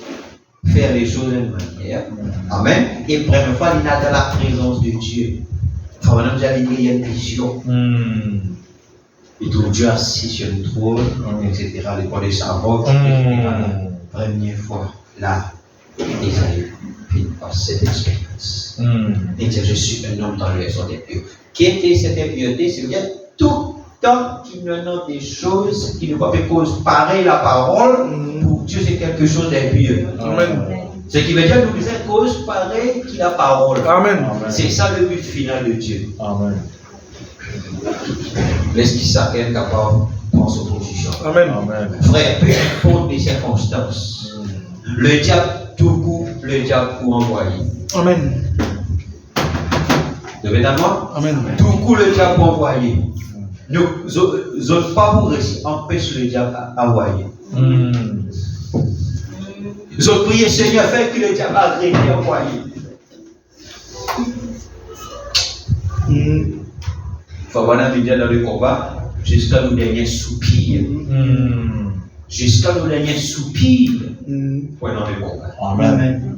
fait les choses d'une manière. Amen. Et première fois, il est dans la présence de Dieu. Enfin, maintenant, il y a une vision. Et donc Dieu assis sur le trône, etc. Les points de savoir. Première fois, là, Isaïe finit par cette expérience. Il dit, je suis un homme dans le son des pieux. Qui était cette impureté? C'est bien tout temps qu'il y a des choses qui ne peuvent pas cause pareil la parole, pour Dieu c'est quelque chose d'impur. Amen. Ce qui veut dire que nous disons cause pareil qu'il la parole. Amen. C'est ça le but final de Dieu. Amen. Laisse qu'il s'appelle capable de prendre son position. Amen. Amen. Frère, peu importe les circonstances, le diable tout coup, le diable pour envoyer. Amen. Devez moi? Amen. Tout coup, le diable pour envoyer. Nous n'osons pas vous réussir, empêche le diable à envoyer. Nous autres prier, Seigneur, fais que le diable arrête d'envoyer. Faut voir dans le combat jusqu'à nos derniers soupirs. Jusqu'à nos derniers soupirs. Pour dans le combat. Amen.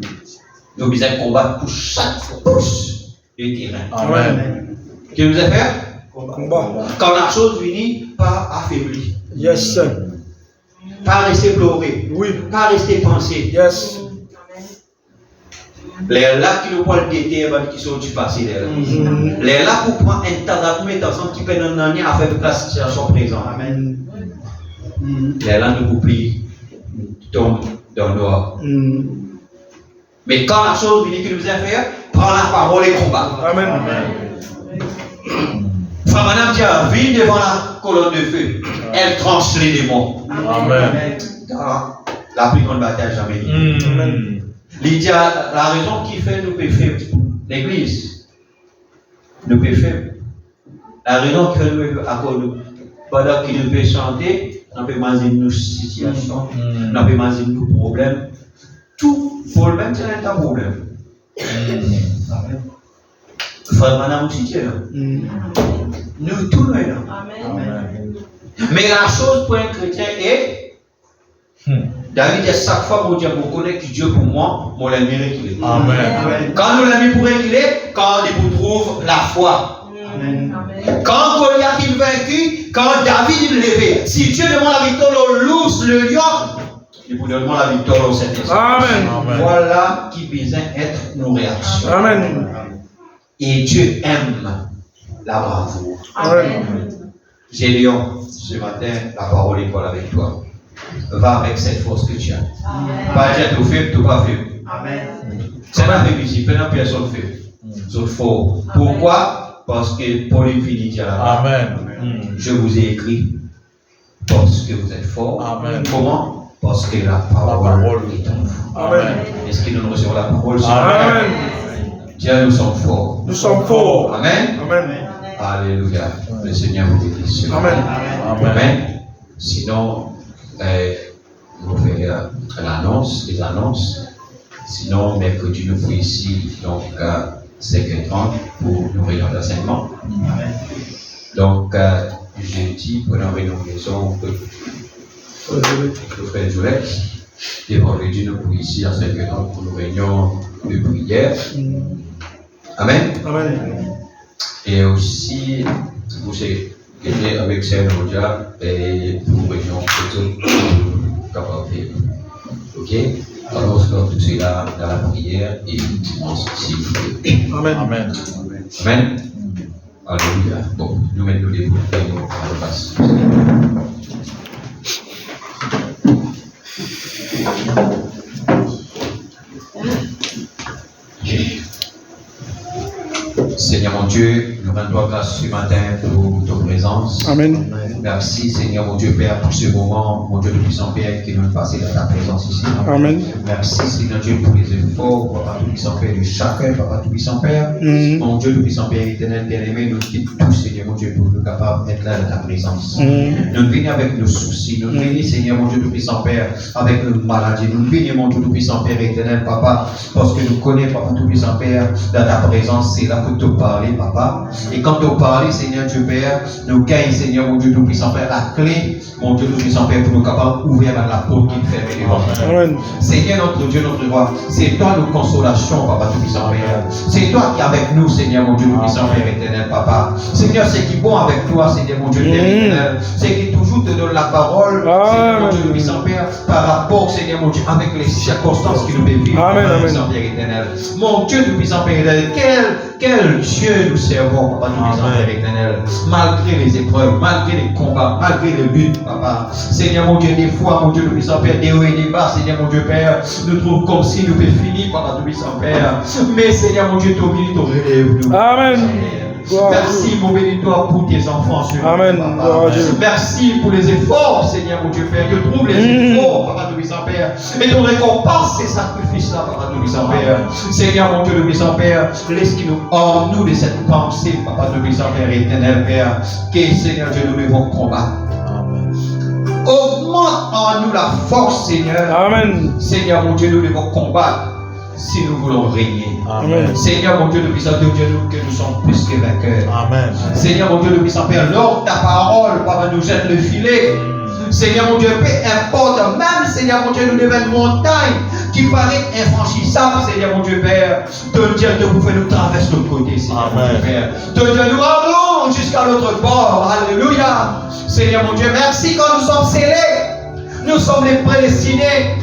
Nous devons combattre pour chaque pouce du terrain. Amen. Que nous allons faire? Combat. Quand la chose finit, pas affaibli. Yes. Pas rester pleurer. Oui. Pas rester penser. Yes. Les là qui nous parlent des terres qui sont du passé. Les là pour prendre un tas de méthodes qui peuvent nous donner à faire de la situation présente. Amen. Les là nous oublient, tombent dans le noir. Mais quand la chose finit que nous allons faire, prends la parole et combat. Amen. Frère Madame Dia, vient devant la colonne de feu. Elle tranche les démons. Amen. La plus grande bataille jamais dit. Amen. Lydia, la raison qui fait nous peut faire l'église, nous peut faire. La raison qui fait nous peut accorder, pendant qu'il nous peut chanter, on peut manger nos situations, on peut manger nos problèmes. Tout problème, c'est un problème. Frère Madame aussi, nous tous nous là. Mais la chose pour un chrétien est David dit chaque fois mon Dieu me connaît que Dieu pour moi, mon l'ami réglé. Amen. Quand nous l'ami pour régler, quand il vous trouve la foi. Amen. Quand Goliath est vaincu, quand David est levé, si Dieu demande la victoire au loup, le lion, il vous demande la victoire au Saint-Esprit. Amen. Voilà qui besoin être nos réactions. Amen. Et Dieu aime la bravoure. Amen. Gélion, ce matin, la parole est pour avec toi. Va avec cette force que tu as. Pas dire tout fait, tout pas fait. C'est pas fait ici, personne fait. C'est faux. Pourquoi? Parce que Paul finit dire Amen. Je vous ai écrit parce que vous êtes fort. Amen. Comment? Parce que la parole est en vous. Amen. Est-ce que nous recevons la parole? Amen. Dieu, nous sommes forts. Nous sommes forts. Amen. Amen. Alléluia. Le Seigneur vous bénisse. Amen. Amen. Sinon, nous faisons les annonces. Sinon, mercredi, nous faisons ici, donc, 5h30 pour nos réunions d'enseignement. Donc, jeudi, pour nos réunions maison, le frère Jolette. Et vendredi, nous faisons ici à 5h30 pour nos réunions de prière. Amen. Amen. Et aussi, vous savez, avec Seigneur Modia et pour réunion capable de faire. Ok? Alors, tout cela dans la prière et dimanche, s'il vous plaît. Amen. Amen. Amen. Alléluia. Bon, nous mettons les bouts et nous repassons. Seigneur mon Dieu, nous rendons grâce ce matin pour ta présence. Amen. Merci Seigneur mon Dieu Père pour ce moment, mon Dieu le puissant Père qui nous passé dans ta présence ici. Amen. Merci Seigneur Dieu pour les efforts, Papa tout puissant Père de chacun, Papa tout puissant Père. Mon Dieu le puissant Père éternel, bien-aimé, nous quittons tous Seigneur mon Dieu pour nous capables d'être là dans ta présence. Nous venons avec nos soucis, nous venons Seigneur mon Dieu le puissant Père avec nos maladies, nous venons mon Dieu le puissant Père éternel Papa, parce que nous connaissons Papa tout puissant Père dans ta présence, c'est là que tu parler, papa. Et quand nous parlons, Seigneur Dieu Père, nous gagnons, Seigneur mon Dieu Tout-Puissant Père, la clé, mon Dieu Tout-Puissant Père, pour nous capables d'ouvrir la porte qui est fermée devant nous. Seigneur notre Dieu, notre roi, c'est toi nos consolations, papa Tout-Puissant Père. C'est toi qui es avec nous, Seigneur mon Dieu Tout-Puissant Père éternel, papa. Seigneur, c'est qui est bon avec toi, Seigneur mon Dieu Père éternel. C'est qui toujours te donne la parole, Seigneur mon Dieu Tout-Puissant Père, par rapport, Seigneur mon Dieu, avec les circonstances qui nous vivent, Papa Tout-Puissant Père éternel. Mon Dieu Tout-Puissant Père éternel, quel Dieu nous servons, Papa Tout-Puissant Père éternel. Malgré les épreuves, malgré les combats, malgré les luttes, Papa. Seigneur mon Dieu, des fois, mon Dieu Tout-Puissant Père, des hauts et des bas, Seigneur mon Dieu Père, nous trouvons comme si nous pouvions finir, Papa Tout-Puissant Père. Mais Seigneur mon Dieu, t'oublie, t'en relève nous. Amen. Merci, mon béni-toi, pour tes enfants. Amen. Merci pour les efforts, Seigneur mon Dieu Père. Je trouve les efforts, Papa Tout-Puissant Père. Et ton récompense, ces sacrifices-là, Papa Tout-Puissant Père. Seigneur mon Dieu Tout-Puissant Père, laisse qu'il nous hors nous de cette pensée, Papa Tout-Puissant Père éternel Père, que Seigneur Dieu nous devons combattre. Augmente en nous la force, Seigneur. Amen. Seigneur mon Dieu, nous devons combattre si nous voulons régner. Amen. Seigneur mon Dieu, de puissant Dieu, nous que nous sommes plus que vainqueurs. Amen. Seigneur mon Dieu, de puissant Père, lors de ta parole, Papa, nous jette le filet. Seigneur mon Dieu, peu importe, même Seigneur mon Dieu, nous devons une montagne qui paraît infranchissable, Seigneur mon Dieu Père. De Dieu, de vous faire nous traverser de l'autre côté, Seigneur mon Dieu Père. De Dieu, nous allons jusqu'à l'autre bord. Alléluia. Seigneur mon Dieu, merci quand nous sommes scellés. Nous sommes les prédestinés.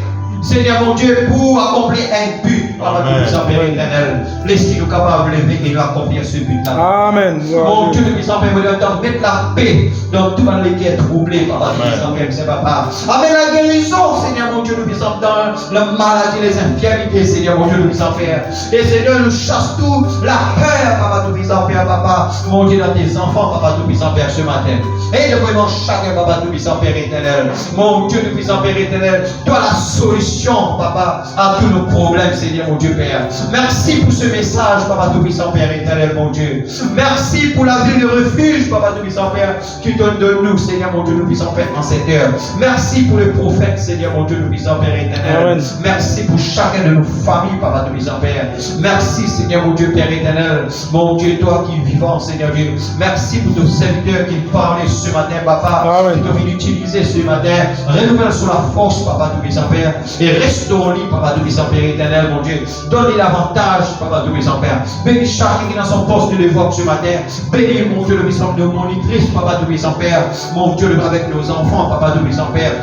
Seigneur mon Dieu, pour accomplir un but, Papa Tout-Puissant Père éternel, laisse-nous capables de lever et accomplir ce but-là. Amen. Mon Dieu, Tout-Puissant Père, mettre la paix dans tout le qui est troublé, Papa Tout-Puissant Père, c'est Papa. Amène la guérison, Seigneur mon Dieu, Tout-Puissant, dans la maladie, les infirmités, Seigneur mon Dieu, Tout-Puissant Père. Et Seigneur, nous chasse tout la peur, Papa Tout-Puissant Père, Papa. Mon Dieu, dans tes enfants, Papa Tout-Puissant Père, ce matin. Et vraiment chacun, Papa Tout-Puissant Père éternel. Mon Dieu, Tout-Puissant Père éternel, toi la solution, Papa, à tous nos problèmes, Seigneur mon Dieu Père. Merci pour ce message, Papa Tout-Puissant Père éternel, mon Dieu. Merci pour la ville de refuge, Papa Tout-Puissant Père, qui donne de nous, Seigneur mon Dieu Tout-Puissant Père, en cette heure. Merci pour le prophète, Seigneur mon Dieu Tout-Puissant Père éternel. Amen. Merci pour chacun de nos familles, Papa Tout-Puissant Père. Merci, Seigneur mon Dieu Père éternel. Mon Dieu, toi qui es vivant, Seigneur Dieu. Merci pour ton serviteur qui parlait ce matin, Papa. Amen. Qui t'a venu utiliser ce matin. Renouvelle sur la force, Papa Tout-Puissant Père. Et restaure-lui, Papa Tout-Puissant Père éternel, mon Dieu. Donne-lui l'avantage, Papa Tout-Puissant Père. Bénis chacun qui est dans son poste de devoir ce matin. Bénis, mon Dieu, le puissant de monitrice, Papa Tout-Puissant Père. Mon Dieu, avec nos enfants, Papa Tout-Puissant Père.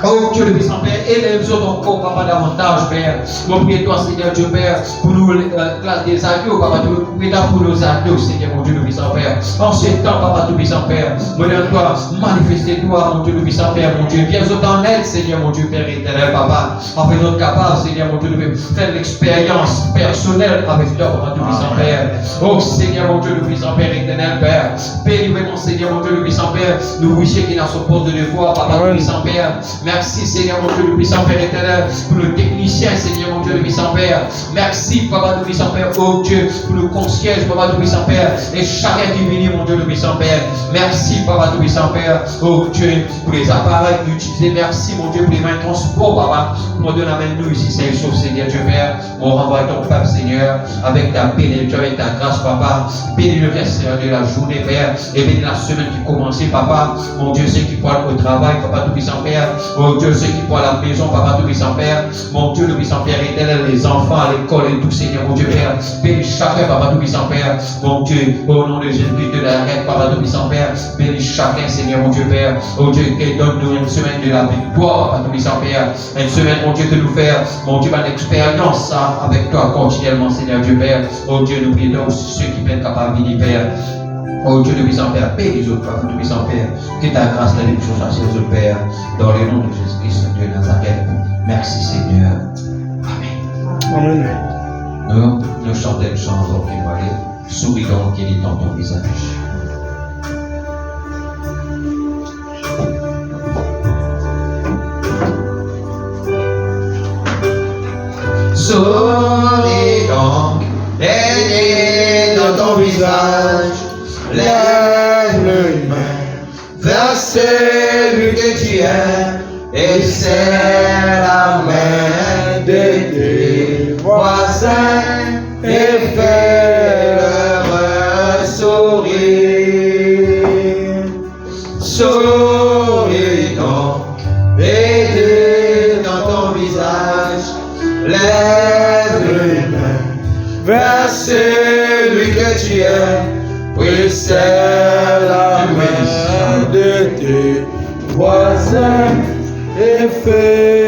Oh Dieu le puissant Père, et les autres encore, Papa, davantage, Père. Mon priez toi, Seigneur Dieu Père, pour nous, classe des agneaux, Papa, pour nos agneaux, Seigneur, mon Dieu le puissant Père. En ce temps, Papa, tout puissant Père, mon Dieu, toi, manifestez-toi, mon Dieu le puissant Père, mon Dieu. Viens autant en aide, Seigneur, mon Dieu Père éternel, Papa. Afin d'être capable, Seigneur, mon Dieu, de faire l'expérience personnelle avec toi, Papa, tout puissant Père. Oh Seigneur, mon Dieu le puissant Père éternel, Père. Bénis mon Seigneur, mon Dieu le puissant Père. Nous wishons qu'il a son poste de devoir, Papa, tout puissant Père. Merci Seigneur mon Dieu le puissant Père éternel pour le technicien Seigneur mon Dieu le puissant Père. Merci Papa le puissant Père, oh Dieu, pour le concierge Papa le puissant Père et chacun qui vient mon Dieu le puissant Père. Merci Papa le puissant Père, oh Dieu, pour les appareils utilisés. Merci mon Dieu pour les mains de transport Papa. Mon Dieu, amène-nous ici, c'est chose Seigneur Dieu Père. On renvoie ton peuple Seigneur avec ta bénédiction, avec ta grâce Papa. Bénis le reste de la journée Père et bénis la semaine qui commence Papa. Mon Dieu, ceux qui parlent au travail Papa tout puissant Père. Oh Dieu, ceux qui parlent à la maison, Papa tout puissant Père. Mon Dieu, le puissant Père éternel, les enfants à l'école et tout, Seigneur, mon Dieu Père. Bénis chacun, Papa tout puissant Père. Mon Dieu, au nom de Jésus-Christ de la reine, Papa tout puissant Père. Bénis chacun, Seigneur, mon Dieu Père. Oh Dieu, qui donne-nous une semaine de la victoire, Papa tout puissant Père. Une semaine, mon Dieu, que nous faire, mon Dieu, une expérience ça, avec toi continuellement, Seigneur Dieu Père. Oh Dieu, nous prions ceux qui peuvent capables de Père. Oh Dieu, le puissant Père, paix les autres, Papa, le puissant Père, que ta grâce t'aide les choses à ces autres Père, dans le nom de Jésus-Christ, Dieu de Nazareth. Merci Seigneur. Amen. Amen. Nous chantons une chanson qui va aller, souris donc qu'il est dans ton visage. Souris donc, et dans ton visage. Lève les mains vers celui que tu aimes et serre la main de tes voisins et fais-leur vers celui que tu es, puis serre la main de tes voisins et fais